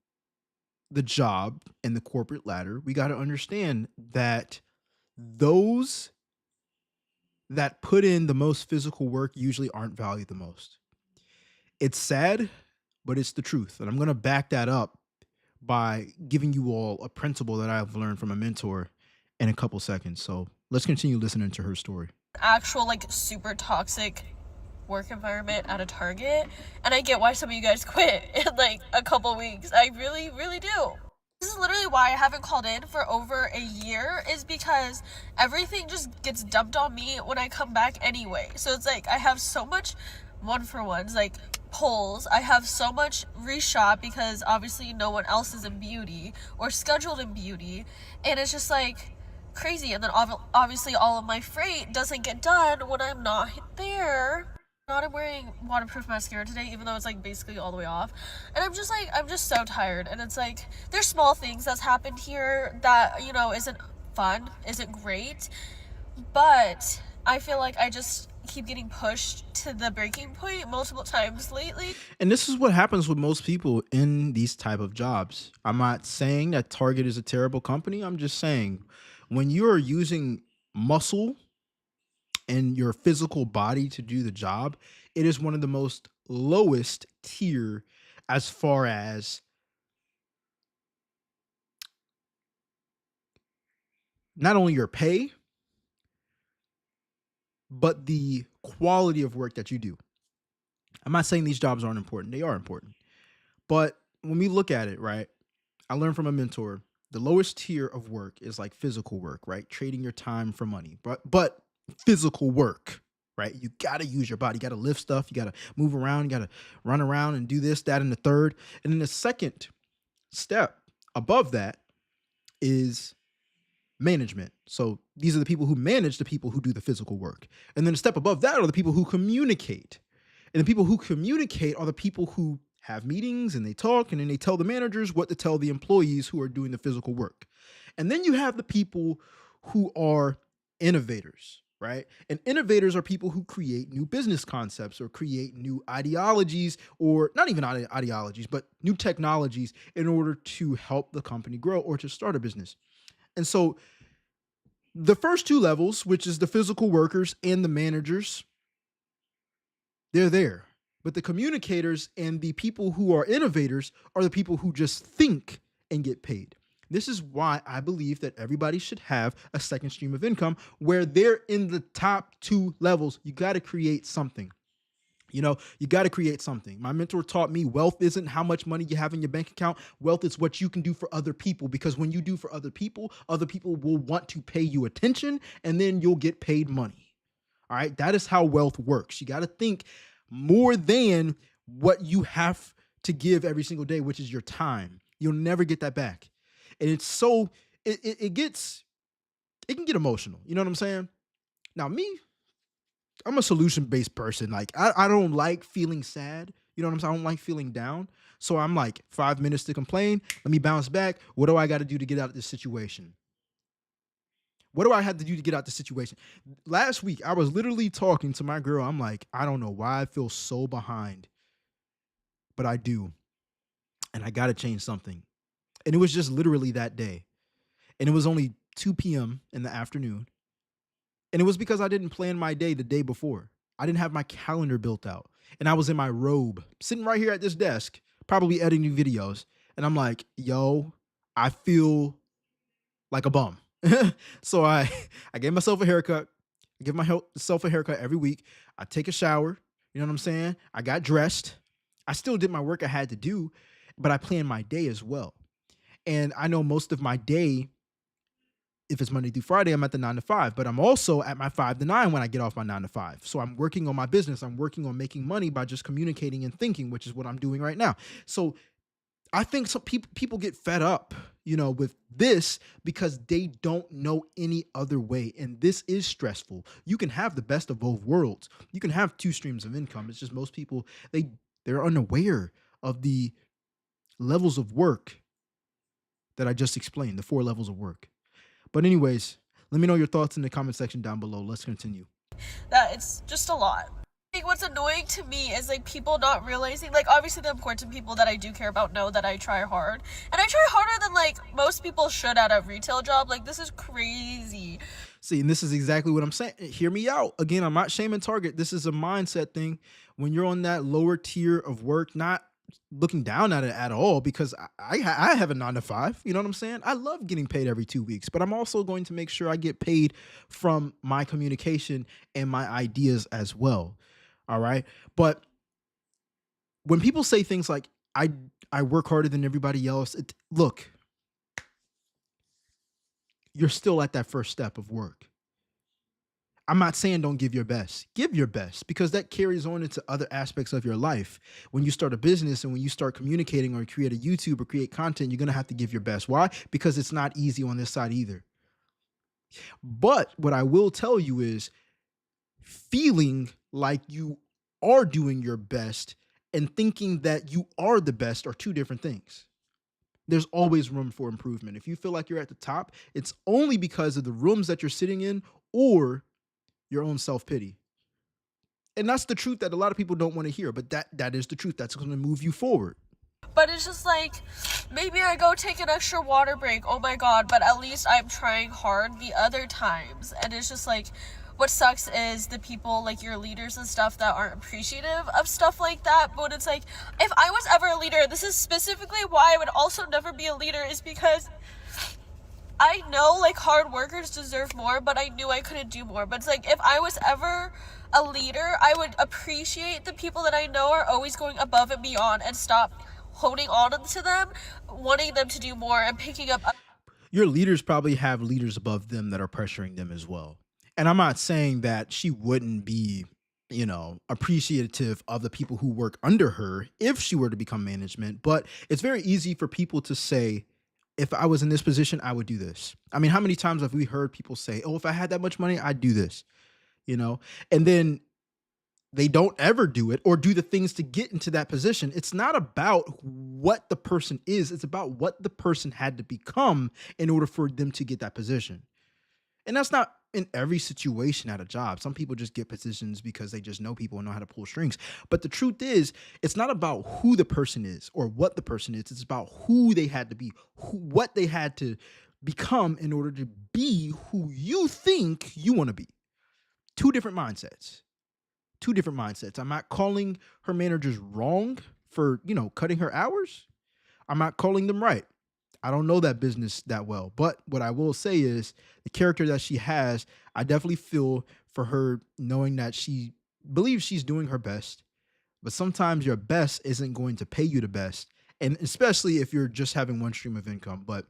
the job and the corporate ladder, we got to understand that those that put in the most physical work usually aren't valued the most. It's sad, but it's the truth. And I'm going to back that up by giving you all a principle that I've learned from a mentor in a couple seconds. So let's continue listening to her story. actual like super toxic work environment at a Target, and I get why some of you guys quit in like a couple weeks. I really do. This is literally why I haven't called in for over a year, is because everything just gets dumped on me when I come back anyway. So it's like I have so much one-for-ones, like polls. I have so much reshop because obviously no one else is in beauty or scheduled in beauty, and it's just like crazy. And then obviously all of my freight doesn't get done when I'm not there. I'm wearing waterproof mascara today, even though it's like basically all the way off. And I'm just so tired. And it's like, there's small things that's happened here that, you know, isn't fun, isn't great. But I feel like I just keep getting pushed to the breaking point multiple times lately. And this is what happens with most people in these type of jobs. I'm not saying that Target is a terrible company. I'm just saying when you're using muscle and your physical body to do the job, it is one of the most lowest tier as far as not only your pay, but the quality of work that you do. I'm not saying these jobs aren't important. They are important. But when we look at it, right, I learned from a mentor, the lowest tier of work is like physical work, right? Trading your time for money. But physical work, right? You got to use your body. You got to lift stuff. You got to move around. You got to run around and do this, that, and the third. And then the second step above that is management. So these are the people who manage the people who do the physical work. And then a step above that are the people who communicate. And the people who communicate are the people who have meetings and they talk and then they tell the managers what to tell the employees who are doing the physical work. And then you have the people who are innovators, right? And innovators are people who create new business concepts or create new ideologies, or not even ideologies, but new technologies in order to help the company grow or to start a business. And so the first two levels, which is the physical workers and the managers, they're there. But the communicators and the people who are innovators are the people who just think and get paid. This is why I believe that everybody should have a second stream of income where they're in the top two levels. You got to create something. You got to create something. My mentor taught me wealth isn't how much money you have in your bank account. Wealth is what you can do for other people, because when you do for other people will want to pay you attention, and then you'll get paid money. All right. That is how wealth works. You got to think more than what you have to give every single day, which is your time. You'll never get that back. And it's so, it can get emotional. You know what I'm saying? Now, I'm a solution-based person. Like, I don't like feeling sad. You know what I'm saying? I don't like feeling down. So I'm like, 5 minutes to complain. Let me bounce back. What do I got to do to get out of this situation? What do I have to do to get out the situation? Last week, I was literally talking to my girl. I'm like, I don't know why I feel so behind, but I do. And I got to change something. And it was just literally that day. And it was only 2 p.m. in the afternoon. And it was because I didn't plan my day the day before. I didn't have my calendar built out. And I was in my robe, sitting right here at this desk, probably editing videos. And I'm like, yo, I feel like a bum. So I gave myself a haircut. I give myself a haircut every week. I take a shower. You know what I'm saying? I got dressed. I still did my work I had to do, but I planned my day as well. And I know most of my day, if it's Monday through Friday, I'm at the 9 to 5, but I'm also at my 5 to 9 when I get off my 9 to 5. So I'm working on my business. I'm working on making money by just communicating and thinking, which is what I'm doing right now. So I think some people get fed up, with this because they don't know any other way. And this is stressful. You can have the best of both worlds. You can have two streams of income. It's just most people, they're unaware of the levels of work that I just explained, the 4 levels of work. But anyways, let me know your thoughts in the comment section down below. Let's continue. That it's just a lot. Like, what's annoying to me is like people not realizing, like, obviously the important people that I do care about know that I try hard, and I try harder than like most people should at a retail job. Like, this is crazy. See, and this is exactly what I'm saying. Hear me out. Again, I'm not shaming Target. This is a mindset thing. When you're on that lower tier of work, not looking down at it at all, because I have a 9 to 5. You know what I'm saying? I love getting paid every 2 weeks, but I'm also going to make sure I get paid from my communication and my ideas as well. All right. But when people say things like, I work harder than everybody else, look, you're still at that first step of work. I'm not saying don't give your best. Give your best, because that carries on into other aspects of your life. When you start a business and when you start communicating or create a YouTube or create content, you're going to have to give your best. Why? Because it's not easy on this side either. But what I will tell you is, feeling like you are doing your best and thinking that you are the best are two different things. There's always room for improvement. If you feel like you're at the top, it's only because of the rooms that you're sitting in or your own self-pity. And that's the truth that a lot of people don't want to hear, but that is the truth. That's going to move you forward. But it's just like, maybe I go take an extra water break, oh my god, but at least I'm trying hard the other times. And it's just like, what sucks is the people, like your leaders and stuff, that aren't appreciative of stuff like that. But it's like, if I was ever a leader, this is specifically why I would also never be a leader, is because I know like hard workers deserve more, but I knew I couldn't do more. But it's like, if I was ever a leader, I would appreciate the people that I know are always going above and beyond, and stop holding on to them, wanting them to do more, and picking up. Your leaders probably have leaders above them that are pressuring them as well. And I'm not saying that she wouldn't be, appreciative of the people who work under her if she were to become management. But it's very easy for people to say, if I was in this position, I would do this. I mean, how many times have we heard people say, oh, if I had that much money, I'd do this, and then they don't ever do it or do the things to get into that position. It's not about what the person is. It's about what the person had to become in order for them to get that position. And that's not in every situation at a job. Some people just get positions because they just know people and know how to pull strings. But the truth is, it's not about who the person is or what the person is. It's about who they had to be, what they had to become in order to be who you think you want to be. Two different mindsets. Two different mindsets. I'm not calling her managers wrong for, cutting her hours. I'm not calling them right. I don't know that business that well, but what I will say is the character that she has, I definitely feel for her knowing that she believes she's doing her best, but sometimes your best isn't going to pay you the best, and especially if you're just having one stream of income. But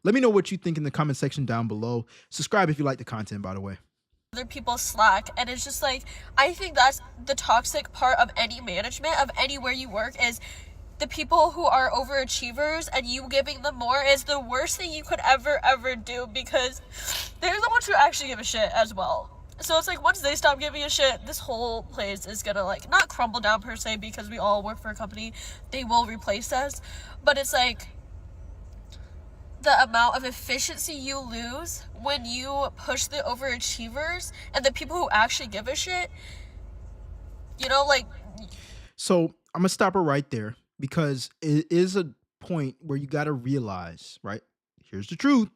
let me know what you think in the comment section down below. Subscribe if you like the content, by the way. Other people slack, and it's just like, I think that's the toxic part of any management, of anywhere you work, is the people who are overachievers and you giving them more is the worst thing you could ever do, because they're the ones who actually give a shit as well. So it's like, once they stop giving a shit, this whole place is gonna, like, not crumble down per se, because we all work for a company. They will replace us, but it's like the amount of efficiency you lose when you push the overachievers and the people who actually give a shit, like. So I'm gonna stop her right there because it is a point where you got to realize, right? Here's the truth.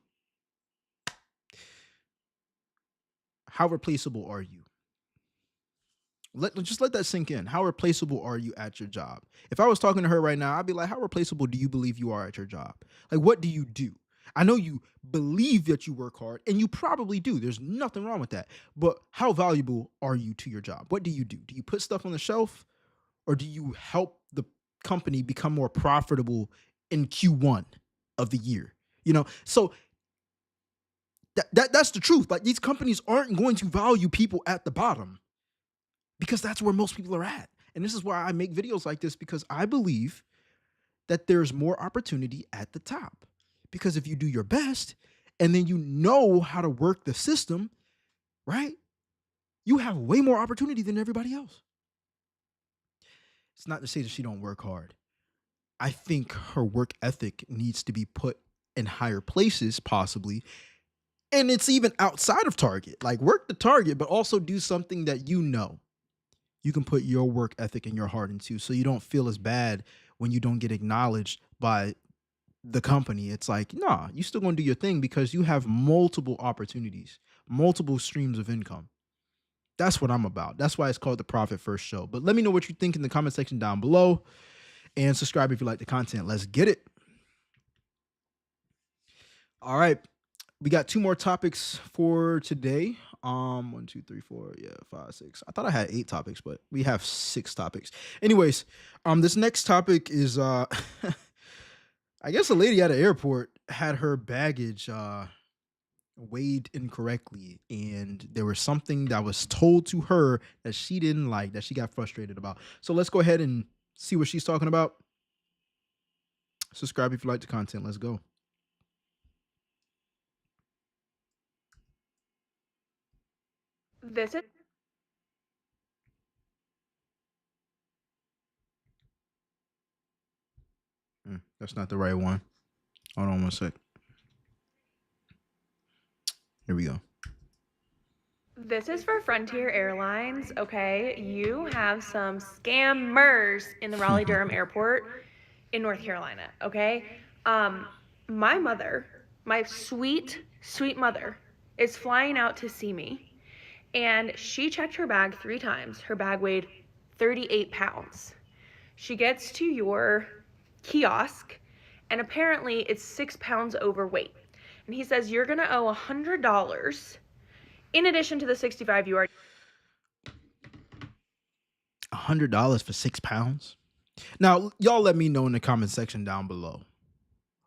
How replaceable are you? Just let that sink in. How replaceable are you at your job? If I was talking to her right now, I'd be like, how replaceable do you believe you are at your job? Like, what do you do? I know you believe that you work hard, and you probably do. There's nothing wrong with that. But how valuable are you to your job? What do you do? Do you put stuff on the shelf, or do you help the company become more profitable in Q1 of the year? So that's the truth. Like, these companies aren't going to value people at the bottom, because that's where most people are at. And this is why I make videos like this, because I believe that there's more opportunity at the top. Because if you do your best and then you know how to work the system, right? You have way more opportunity than everybody else. It's not to say that she don't work hard. I think her work ethic needs to be put in higher places, possibly. And it's even outside of Target. Like, work the Target, but also do something that you can put your work ethic and your heart into, so you don't feel as bad when you don't get acknowledged by the company. It's like, nah, you still gonna do your thing because you have multiple opportunities, multiple streams of income. That's what I'm about. That's why it's called the Profit First Show. But let me know what you think in the comment section down below, and subscribe if you like the content. Let's get it. All right. We got two more topics for today. 1, 2, 3, 4, 5, 6. I thought I had 8 topics, but we have 6 topics. Anyways, this next topic is I guess a lady at an airport had her baggage weighed incorrectly, and there was something that was told to her that she didn't like, that she got frustrated about. So let's go ahead and see what she's talking about. Subscribe if you like the content. Let's go. This is That's not the right one. Hold on one sec. Here we go. this is for Frontier Airlines, okay? You have some scammers in the Raleigh-Durham Airport in North Carolina, okay? My mother, my sweet, sweet mother, is flying out to see me, and she checked her bag 3 times. Her bag weighed 38 pounds. She gets to your kiosk, and apparently it's 6 pounds overweight. And he says, you're gonna owe $100 in addition to the 65 you are. $100 for 6 pounds. Now, y'all let me know in the comment section down below.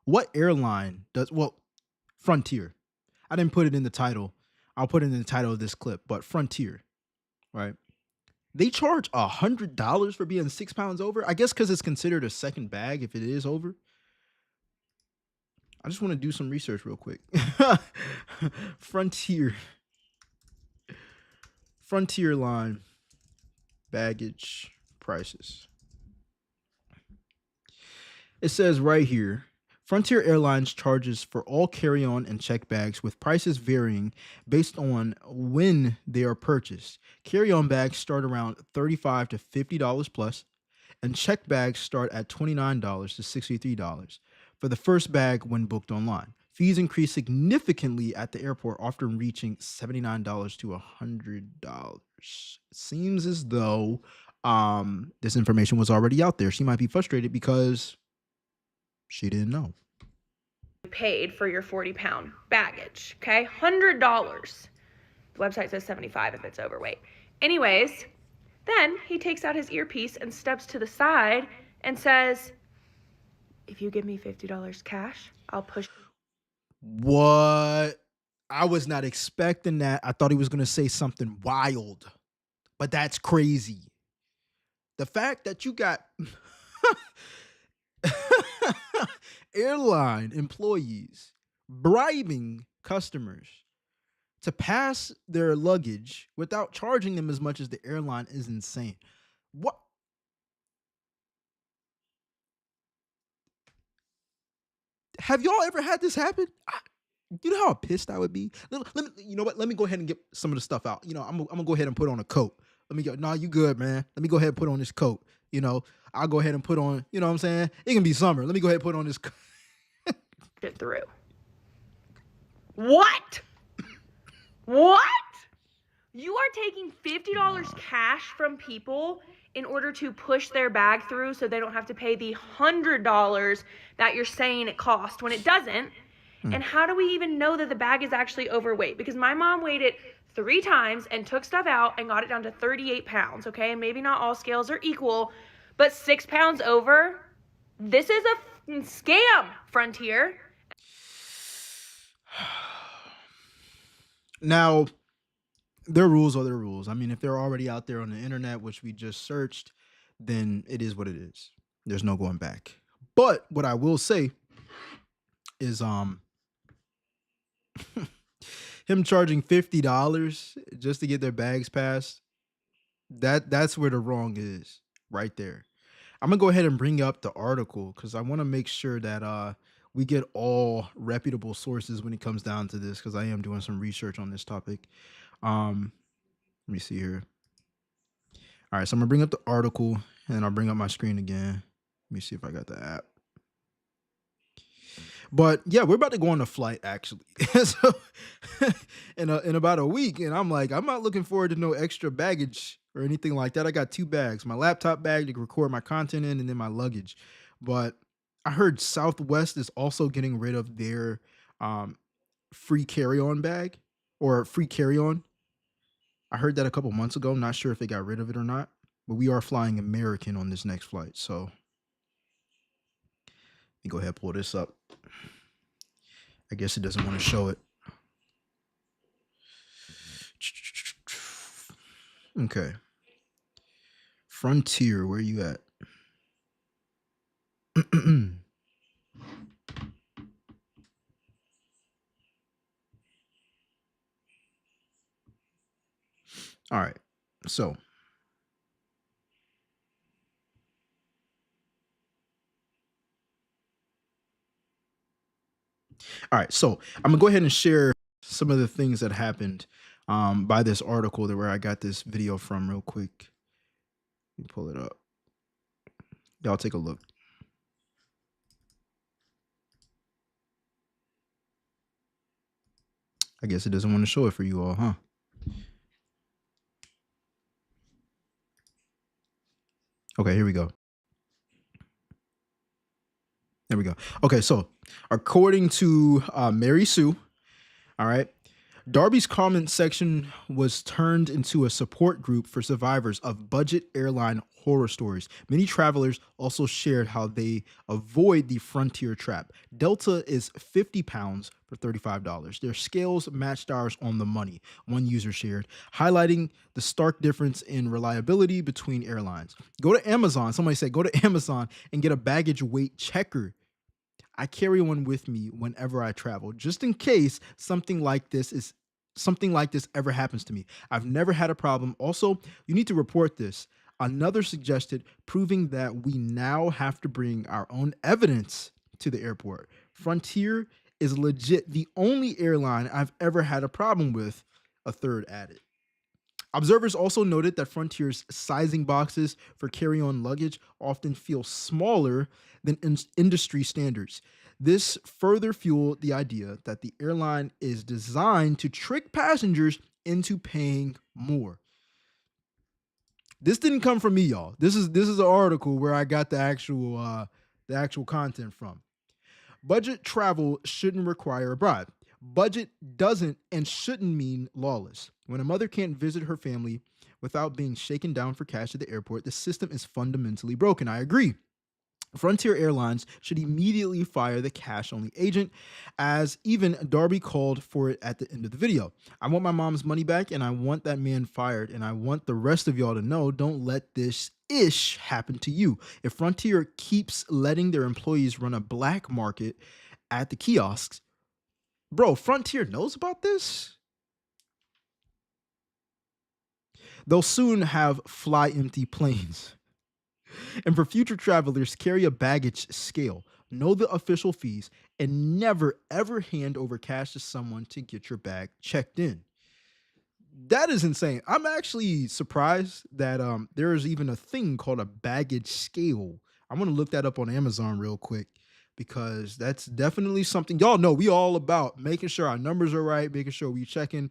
What airline does, Frontier. I didn't put it in the title. I'll put it in the title of this clip, but Frontier, right? They charge $100 for being 6 pounds over. I guess because it's considered a second bag if it is over. I just want to do some research real quick. Frontier line baggage prices. It says right here, Frontier Airlines charges for all carry-on and check bags with prices varying based on when they are purchased. Carry-on bags start around $35 to $50 plus, and check bags start at $29 to $63 for the first bag when booked online. Fees increase significantly at the airport, often reaching $79 to $100. Seems as though this information was already out there. She might be frustrated because she didn't know. Paid for your 40-pound baggage, okay? $100. The website says 75 if it's overweight. Anyways, then he takes out his earpiece and steps to the side and says, if you give me $50 cash, I'll push. What? I was not expecting that. I thought he was going to say something wild, but that's crazy. The fact that you got airline employees bribing customers to pass their luggage without charging them as much as the airline is insane. What? Have y'all ever had this happen? You know how pissed I would be? Let me, you know what? Let me go ahead and get some of the stuff out. You know, I'm gonna go ahead and put on a coat. Let me go. Nah, you good, man. Let me go ahead and put on this coat. You know, I'll go ahead and put on, you know what I'm saying? It can be summer. Let me go ahead and put on this coat. It through. What? What? You are taking $50 cash from people in order to push their bag through so they don't have to pay the $100 that you're saying it cost when it doesn't. And how do we even know that the bag is actually overweight? Because my mom weighed it 3 times and took stuff out and got it down to 38 pounds, okay? And maybe not all scales are equal, but 6 pounds over, this is a scam, Frontier. Now, their rules are their rules. I mean, if they're already out there on the internet, which we just searched, then it is what it is. There's no going back. But what I will say is him charging $50 just to get their bags passed, that's where the wrong is right there. I'm gonna go ahead and bring up the article because I want to make sure that we get all reputable sources when it comes down to this, because I am doing some research on this topic. Let me see here. All right, so I'm gonna bring up the article and I'll bring up my screen again. Let me see if I got the app. But yeah, we're about to go on a flight actually. So in about a week, and I'm like, I'm not looking forward to no extra baggage or anything like that. I got 2 bags: my laptop bag to record my content in, and then my luggage. But I heard Southwest is also getting rid of their free carry-on bag or free carry-on. I heard that a couple months ago. I'm not sure if they got rid of it or not, but we are flying American on this next flight. So let me go ahead and pull this up. I guess it doesn't want to show it. Okay. Frontier, where you at? All right. So all right, so I'm gonna go ahead and share some of the things that happened by this article where I got this video from real quick. Let me pull it up. Y'all take a look. I guess it doesn't want to show it for you all, huh? Okay, here we go. There we go. Okay, so according to Mary Sue, all right, Darby's comment section was turned into a support group for survivors of budget airline horror stories. Many travelers also shared how they avoid the Frontier trap. Delta is 50 pounds for $35. Their scales matched ours on the money, one user shared, highlighting the stark difference in reliability between airlines. Go to Amazon. Somebody said, go to Amazon and get a baggage weight checker. I carry one with me whenever I travel, just in case something like this ever happens to me. I've never had a problem. Also, you need to report this. Another suggested, proving that we now have to bring our own evidence to the airport. Frontier is legit the only airline I've ever had a problem with, a third added. Observers also noted that Frontier's sizing boxes for carry on luggage often feel smaller than industry standards. This further fueled the idea that the airline is designed to trick passengers into paying more. This didn't come from me, y'all. This is an article where I got the actual content from. Budget travel shouldn't require a bribe. Budget doesn't and shouldn't mean lawless. When a mother can't visit her family without being shaken down for cash at the airport, the system is fundamentally broken. I agree. Frontier Airlines should immediately fire the cash only agent, as even Darby called for it at the end of the video. I want my mom's money back and I want that man fired. And I want the rest of y'all to know, don't let this ish happen to you. If Frontier keeps letting their employees run a black market at the kiosks, bro, Frontier knows about this. They'll soon have fly empty planes. And for future travelers, carry a baggage scale, know the official fees, and never ever hand over cash to someone to get your bag checked in. That is insane. I'm actually surprised that there is even a thing called a baggage scale. I'm gonna look that up on Amazon real quick because that's definitely something y'all know we all about making sure our numbers are right, making sure we checking,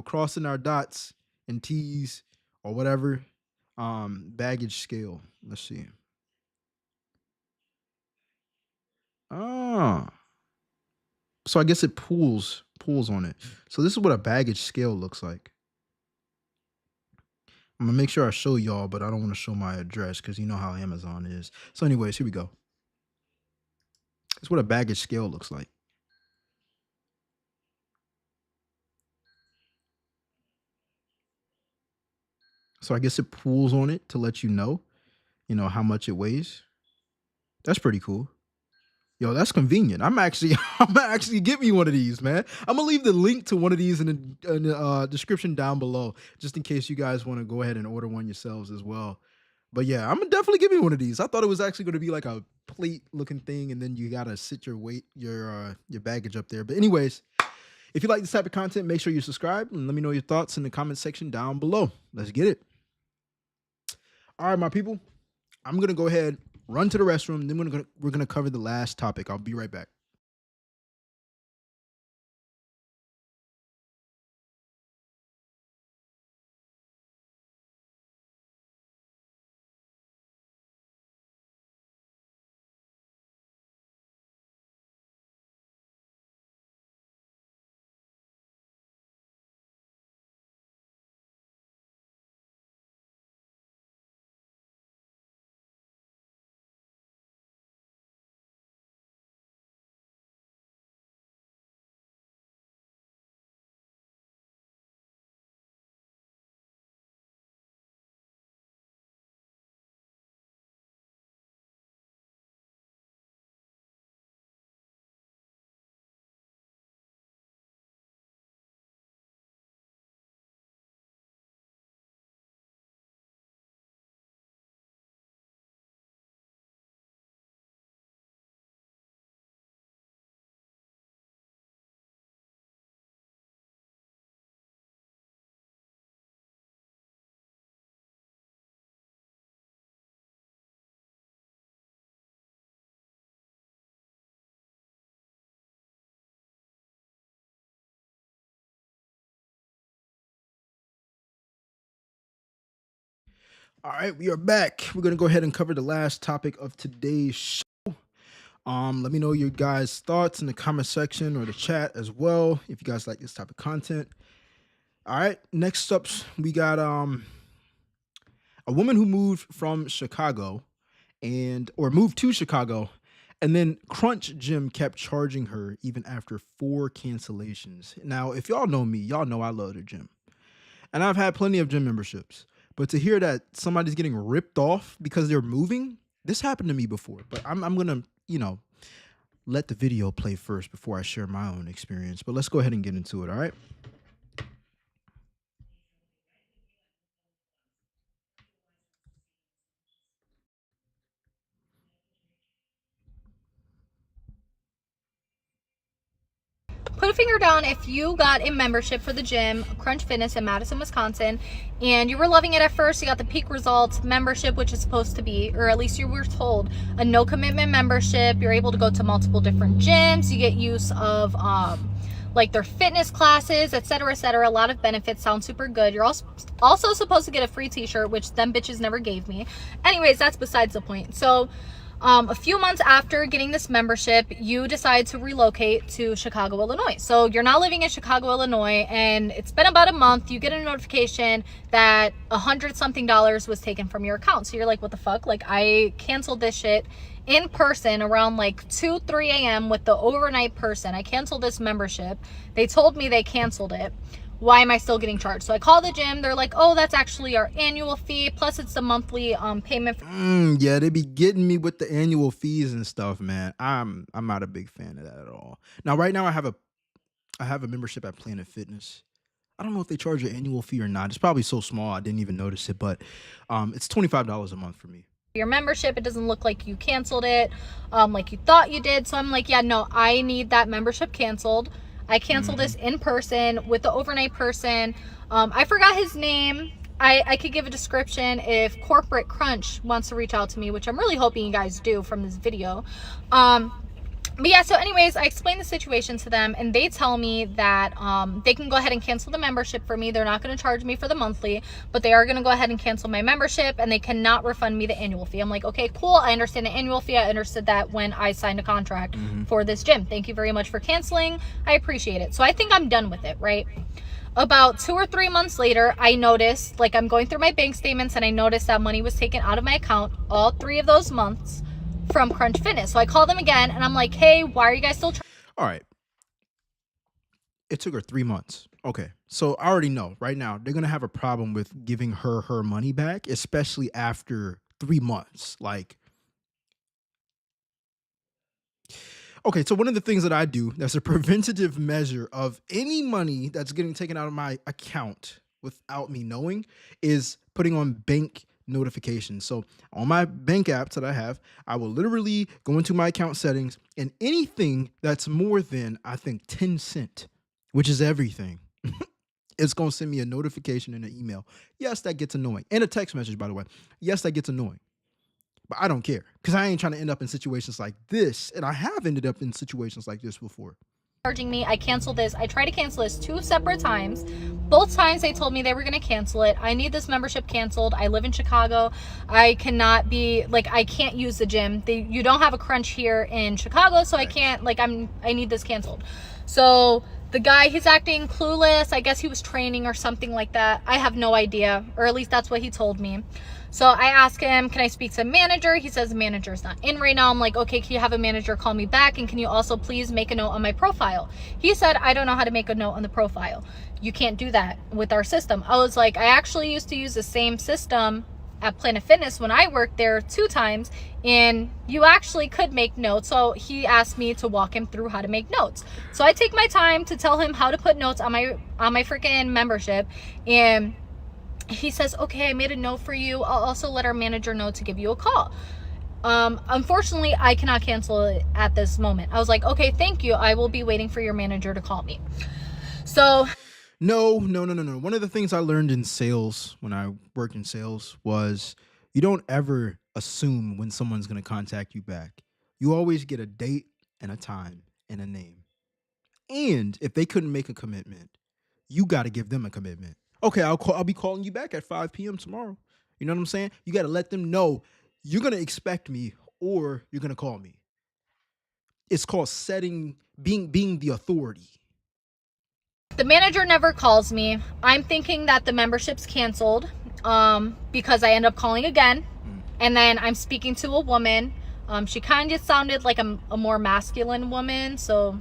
crossing our dots and T's or whatever. Baggage scale. Let's see. Ah, so I guess it pulls on it. So this is what a baggage scale looks like. I'm gonna make sure I show y'all, but I don't want to show my address because you know how Amazon is. So, anyways, here we go. It's what a baggage scale looks like. So I guess it pulls on it to let you know how much it weighs. That's pretty cool. Yo, that's convenient. I'm actually I'm gonna actually get me one of these, man. I'm gonna leave the link to one of these in the description down below, just in case you guys want to go ahead and order one yourselves as well. But yeah, I'm gonna definitely give me one of these. I thought it was actually gonna be like a plate looking thing, and then you gotta sit your baggage up there. But anyways, if you like this type of content, make sure you subscribe and let me know your thoughts in the comment section down below. Let's get it. All right, my people. I'm gonna go ahead, run to the restroom, then we're gonna cover the last topic. I'll be right back. All right, we are back. We're gonna go ahead and cover the last topic of today's show. Let me know your guys' thoughts in the comment section or the chat as well if you guys like this type of content. All right, next up we got a woman who moved from Chicago or moved to Chicago, and then Crunch Gym kept charging her even after 4 cancellations. Now, if y'all know me, y'all know I love the gym. And I've had plenty of gym memberships. But to hear that somebody's getting ripped off because they're moving, this happened to me before. But I'm gonna, let the video play first before I share my own experience. But let's go ahead and get into it, all right? put a finger down if you got a membership for the gym, Crunch Fitness in Madison, Wisconsin, and you were loving it at first. You got the peak results membership, which is supposed to be, or at least you were told, a no commitment membership. You're able to go to multiple different gyms. You get use of like their fitness classes, etc., etc. A lot of benefits. Sound super good. You're also supposed to get a free t-shirt, which them bitches never gave me. Anyways, that's besides the point. So a few months after getting this membership, you decide to relocate to Chicago, Illinois. So you're now living in Chicago, Illinois, and it's been about a month. You get a notification that $100-something was taken from your account. So you're like, what the fuck? Like, I canceled this shit in person around like 2-3 a.m. with the overnight person. I canceled this membership. They told me they canceled it. Why am I still getting charged? So I call the gym. They're like, oh, that's actually our annual fee. Plus it's the monthly payment. Yeah, they be getting me with the annual fees and stuff, man. I'm not a big fan of that at all. Now, right now I have a membership at Planet Fitness. I don't know if they charge an annual fee or not. It's probably so small I didn't even notice it, but it's $25 a month for me. Your membership, it doesn't look like you canceled it like you thought you did. So I'm like, yeah, no, I need that membership canceled. I canceled this in person with the overnight person. I forgot his name. I could give a description if Corporate Crunch wants to reach out to me, which I'm really hoping you guys do from this video. But yeah, so anyways, I explained the situation to them, and they tell me that they can go ahead and cancel the membership for me. They're not going to charge me for the monthly, but they are going to go ahead and cancel my membership, and they cannot refund me the annual fee. I'm like, okay, cool. I understand the annual fee. I understood that when I signed a contract for this gym. Thank you very much for canceling. I appreciate it. So I think I'm done with it, right? About 2 or 3 months later, I noticed, like, I'm going through my bank statements, and I noticed that money was taken out of my account all 3 of those months from Crunch Fitness. So I call them again, and I'm like, hey, why are you guys still All right. It took her 3 months. Okay. So I already know right now they're going to have a problem with giving her money back, especially after 3 months. Like, okay, so one of the things that I do that's a preventative measure of any money that's getting taken out of my account without me knowing is putting on bank notifications. So on my bank apps that I have, I will literally go into my account settings, and anything that's more than, I think, 10 cent, which is everything, it's going to send me a notification and an email. Yes, that gets annoying. And a text message, by the way. Yes, that gets annoying. But I don't care, because I ain't trying to end up in situations like this. And I have ended up in situations like this before. charging me? I canceled this. I tried to cancel this 2 separate times. Both times they told me they were going to cancel it. I need this membership canceled. I live in Chicago. I cannot be, like, I can't use the gym. You don't have a Crunch here in Chicago, so I can't, like, I need this canceled. So the guy, he's acting clueless. I guess he was training or something like that. I have no idea, or at least that's what he told me. So I asked him, can I speak to a manager? He says the manager's not in right now. I'm like, okay, can you have a manager call me back? And can you also please make a note on my profile? He said, I don't know how to make a note on the profile. You can't do that with our system. I was like, I actually used to use the same system at Planet Fitness when I worked there 2 times, and you actually could make notes. So he asked me to walk him through how to make notes. So I take my time to tell him how to put notes on my freaking membership, and he says, okay, I made a note for you. I'll also let our manager know to give you a call. Unfortunately, I cannot cancel it at this moment. I was like, okay, thank you. I will be waiting for your manager to call me. So No. One of the things I learned in sales when I worked in sales was you don't ever assume when someone's going to contact you back. You always get a date and a time and a name. And if they couldn't make a commitment, you got to give them a commitment. Okay, I'll be calling you back at 5 p.m. tomorrow. You know what I'm saying? You got to let them know you're going to expect me or you're going to call me. It's called being the authority. the manager never calls me. I'm thinking that the membership's canceled because I end up calling again. And then I'm speaking to a woman. She kind of sounded like a more masculine woman. So,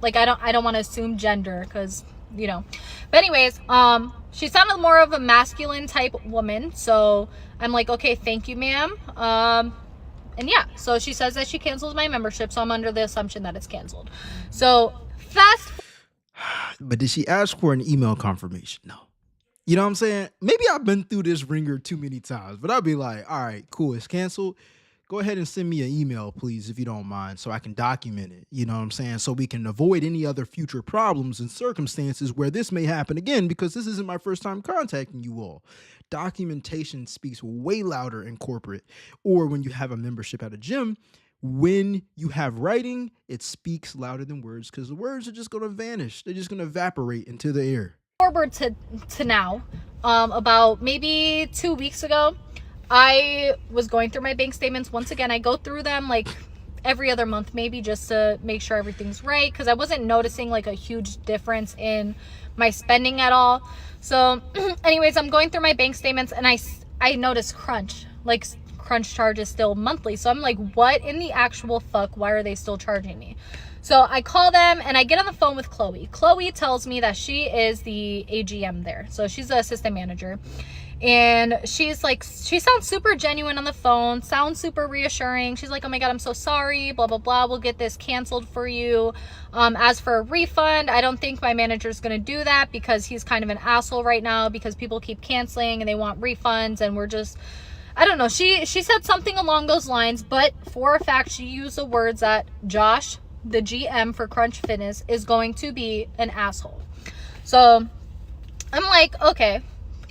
like, I don't want to assume gender because, you know. But anyways, she sounded more of a masculine type woman. So I'm like, okay, thank you, ma'am. And yeah, so she says that she cancels my membership. So I'm under the assumption that it's canceled. So fast. But did she ask for an email confirmation? No. You know what I'm saying? Maybe I've been through this ringer too many times, but I'll be like, all right, cool, it's canceled. go ahead and send me an email, please, if you don't mind, so I can document it. You know what I'm saying? So we can avoid any other future problems and circumstances where this may happen again, because this isn't my first time contacting you all. Documentation speaks way louder in corporate, or when you have a membership at a gym. When you have writing, it speaks louder than words, because the words are just going to vanish. They're just going to evaporate into the air. Forward to now, about maybe 2 weeks ago, I was going through my bank statements. Once again, I go through them like every other month, maybe, just to make sure everything's right, because I wasn't noticing like a huge difference in my spending at all. So anyways, I'm going through my bank statements, and I noticed crunch charges still monthly. So I'm like, what in the actual fuck? Why are they still charging me? So I call them and I get on the phone with Chloe. Chloe tells me that she is the AGM there. So she's the assistant manager. And she's like, she sounds super genuine on the phone, sounds super reassuring. She's like, oh my God, I'm so sorry, blah, blah, blah. We'll get this canceled for you. As for a refund, I don't think my manager's going to do that, because he's kind of an asshole right now, because people keep canceling and they want refunds, and we're just, I don't know. She said something along those lines, but for a fact, she used the words that Josh, the GM for Crunch Fitness, is going to be an asshole. So I'm like, okay,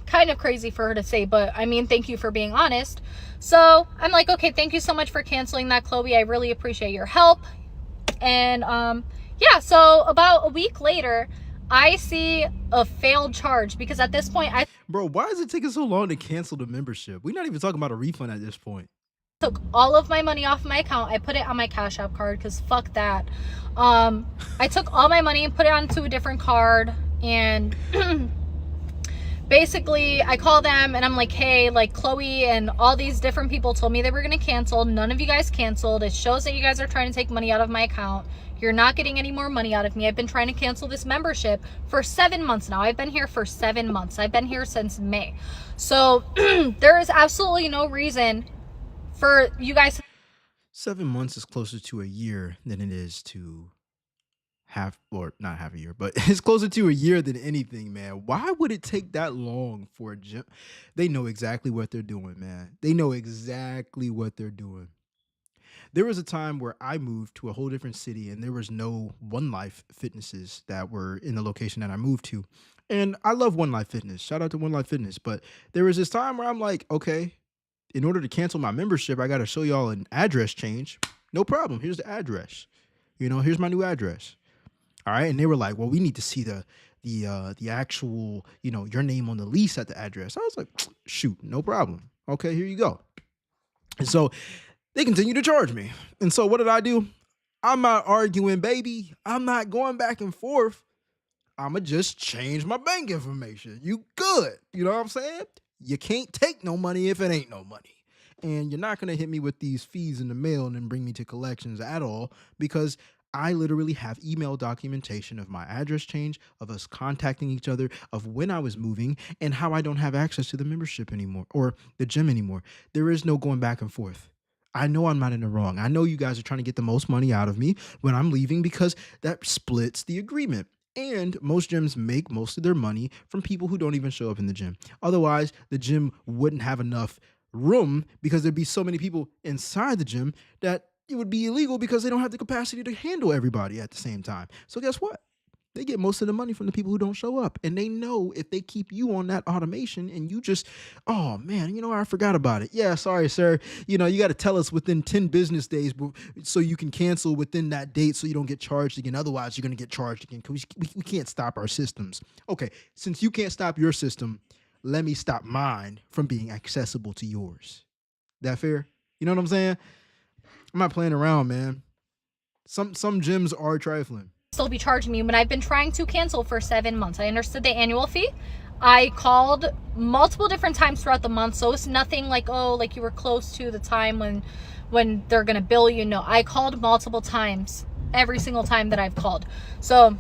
kind of crazy for her to say, but I mean, thank you for being honest. So I'm like, okay, thank you so much for canceling that, Chloe. I really appreciate your help. And yeah, so about a week later, I see a failed charge, because at this point, Bro, why is it taking so long to cancel the membership? We're not even talking about a refund at this point. Took all of my money off my account. I put it on my Cash App card, because fuck that. I took all my money and put it onto a different card, and basically I call them and I'm like, hey, like, Chloe and all these different people told me they were going to cancel. None of you guys canceled. It shows that you guys are trying to take money out of my account. You're not getting any more money out of me. I've been trying to cancel this membership for 7 months now. I've been here for 7 months. I've been here since May. So there is absolutely no reason for you guys. 7 months is closer to a year than it is to not half a year, but it's closer to a year than anything, man. Why would it take that long for a gym? They know exactly what they're doing, man. They know exactly what they're doing. There was a time where I moved to a whole different city, and there was no One Life Fitnesses that were in the location that I moved to. And I love One Life Fitness. Shout out to One Life Fitness. But there was this time where I'm like, okay, in order to cancel my membership, I got to show y'all an address change. No problem. Here's the address. Here's my new address. All right. And they were like, well, we need to see the actual, your name on the lease at the address. I was like, shoot, no problem. Okay, here you go. And so they continue to charge me. And so what did I do? I'm not arguing, baby. I'm not going back and forth. I'ma just change my bank information. You good. You know what I'm saying? You can't take no money if it ain't no money. And you're not going to hit me with these fees in the mail and then bring me to collections at all, because I literally have email documentation of my address change, of us contacting each other, of when I was moving, and how I don't have access to the membership anymore, or the gym anymore. There is no going back and forth. I know I'm not in the wrong. I know you guys are trying to get the most money out of me when I'm leaving, because that splits the agreement. And most gyms make most of their money from people who don't even show up in the gym. Otherwise, the gym wouldn't have enough room, because there'd be so many people inside the gym that it would be illegal, because they don't have the capacity to handle everybody at the same time. So guess what? They get most of the money from the people who don't show up. And they know if they keep you on that automation and you just, oh man, I forgot about it. Yeah, sorry, sir. You got to tell us within 10 business days so you can cancel within that date so you don't get charged again. Otherwise, you're going to get charged again, because we can't stop our systems. Okay, since you can't stop your system, let me stop mine from being accessible to yours. That fair? You know what I'm saying? I'm not playing around, man. Some gyms are trifling. Still be charging me when I've been trying to cancel for 7 months. I understood the annual fee. I called multiple different times throughout the month, so it's nothing like, oh, like you were close to the time when they're gonna bill you. No, I called multiple times, every single time that I've called. So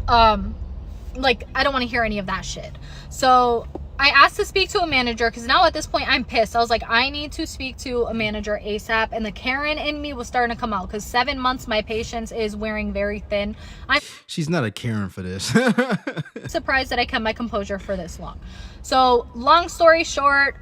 like, I don't want to hear any of that shit. So I asked to speak to a manager, because now at this point I'm pissed. I was like, I need to speak to a manager ASAP. And the Karen in me was starting to come out, because 7 months my patience is wearing very thin. She's not a Karen for this. Surprised that I kept my composure for this long. So long story short,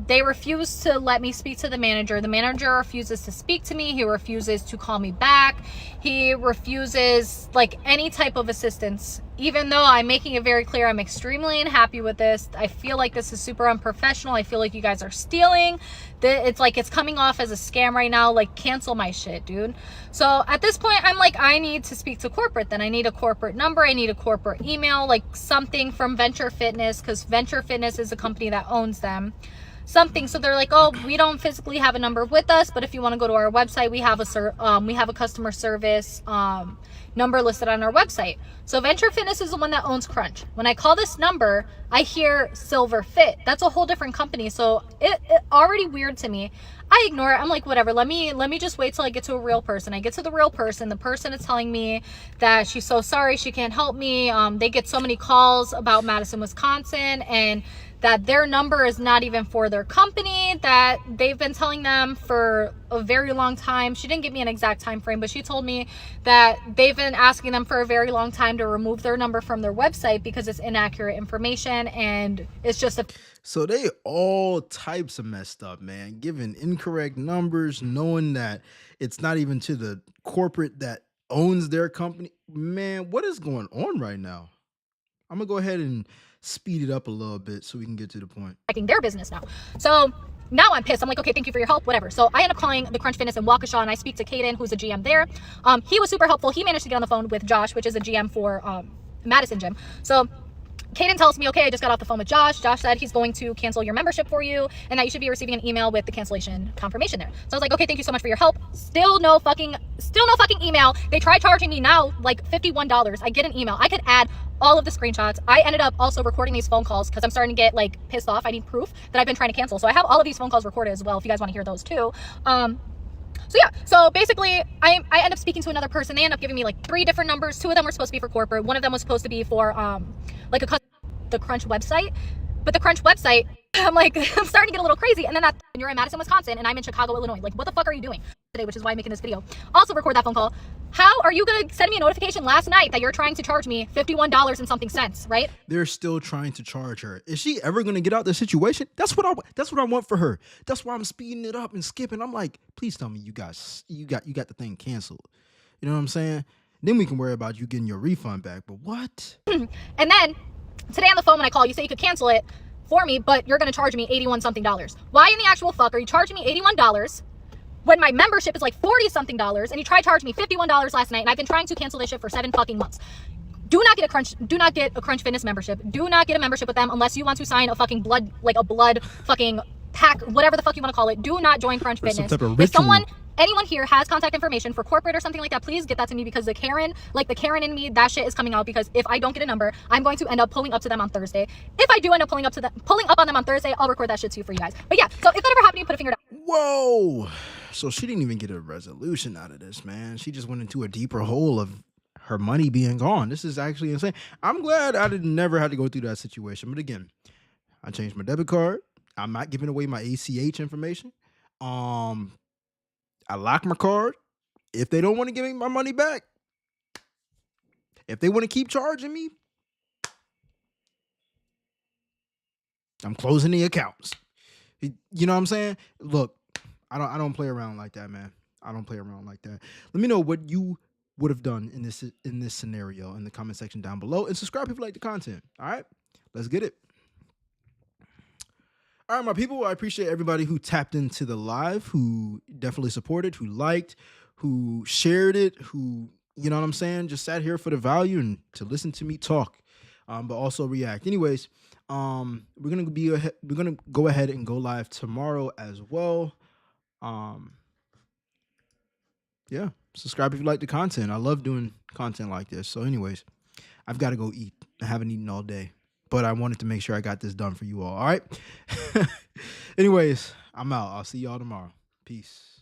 They refuse to let me speak to the manager. The manager refuses to speak to me. He refuses to call me back. He refuses like any type of assistance, even though I'm making it very clear I'm extremely unhappy with this. I feel like this is super unprofessional. I feel like you guys are stealing. It's like it's coming off as a scam right now. Like, cancel my shit, dude. So at this point, I'm like, I need to speak to corporate. Then I need a corporate number. I need a corporate email, like something from Venture Fitness, because Venture Fitness is a company that owns them. Something. So they're like, oh, we don't physically have a number with us, but if you want to go to our website, we have a customer service number listed on our website. So Venture Fitness is the one that owns Crunch. When I call this number, I hear Silver Fit. That's a whole different company. So it already weird to me. I ignore it. I'm like, whatever. Let me just wait till I get to a real person. I get to the real person. The person is telling me that she's so sorry, she can't help me. They get so many calls about Madison, Wisconsin, and that their number is not even for their company, that they've been telling them for a very long time. She didn't give me an exact time frame, but she told me that they've been asking them for a very long time to remove their number from their website because it's inaccurate information and it's just a... So they all types of messed up, man. Giving incorrect numbers, knowing that it's not even to the corporate that owns their company. Man, what is going on right now? I'm gonna go ahead and speed it up a little bit so we can get to the point. Their business now. So now I'm pissed. I'm like, okay, thank you for your help, whatever. So I end up calling the Crunch Fitness in Waukesha, and I speak to Caden, who's a GM there. He was super helpful. He managed to get on the phone with Josh, which is a GM for Madison Gym. So Caden tells me, okay, I just got off the phone with Josh. Josh said he's going to cancel your membership for you and that you should be receiving an email with the cancellation confirmation there. So I was like, okay, thank you so much for your help. Still no fucking email. They tried charging me now like $51. I get an email. I could add all of the screenshots. I ended up also recording these phone calls because I'm starting to get like pissed off. I need proof that I've been trying to cancel. So I have all of these phone calls recorded as well if you guys want to hear those too. So yeah, so basically I end up speaking to another person. They end up giving me like 3 different numbers. 2 of them were supposed to be for corporate. One of them was supposed to be for like the Crunch website. But the Crunch website, I'm like, I'm starting to get a little crazy. And then you're in Madison, Wisconsin, and I'm in Chicago, Illinois. Like, what the fuck are you doing today? Which is why I'm making this video. Also record that phone call. How are you gonna send me a notification last night that you're trying to charge me $51 and something cents, right? They're still trying to charge her. Is she ever gonna get out the situation? That's what I want for her. That's why I'm speeding it up and skipping. I'm like, please tell me you got the thing canceled. You know what I'm saying? Then we can worry about you getting your refund back. But what? And then today on the phone when I call, you say you could cancel it for me, but you're gonna charge me $81 something. Why in the actual fuck are you charging me $81 when my membership is like $40 something and you tried charging me $51 last night and I've been trying to cancel this shit for 7 fucking months? Do not get a Crunch Fitness membership. Do not get a membership with them unless you want to sign a fucking blood fucking pack, whatever the fuck you want to call it. Do not join Crunch Fitness. If anyone here has contact information for corporate or something like that, please get that to me, because the Karen in me, that shit is coming out, because if I don't get a number, I'm going to end up pulling up to them on Thursday. If I do end up pulling up on them on Thursday, I'll record that shit too for you guys. But yeah, so if that ever happened, you put a finger down. Whoa. So she didn't even get a resolution out of this, man. She just went into a deeper hole of her money being gone. This is actually insane. I'm glad I never had to go through that situation. But again, I changed my debit card. I'm not giving away my ACH information. I lock my card. If they don't want to give me my money back, if they want to keep charging me, I'm closing the accounts. You know what I'm saying? Look, I don't play around like that, man. I don't play around like that. Let me know what you would have done in this scenario in the comment section down below, and subscribe if you like the content. All right, let's get it. All right, my people, I appreciate everybody who tapped into the live, who definitely supported, who liked, who shared it, who, you know what I'm saying, just sat here for the value and to listen to me talk, but also react. Anyways, we're gonna go ahead and go live tomorrow as well. Yeah, subscribe if you like the content. I love doing content like this. So anyways, I've got to go eat. I haven't eaten all day, but I wanted to make sure I got this done for you all. All right. Anyways, I'm out. I'll see y'all tomorrow. Peace.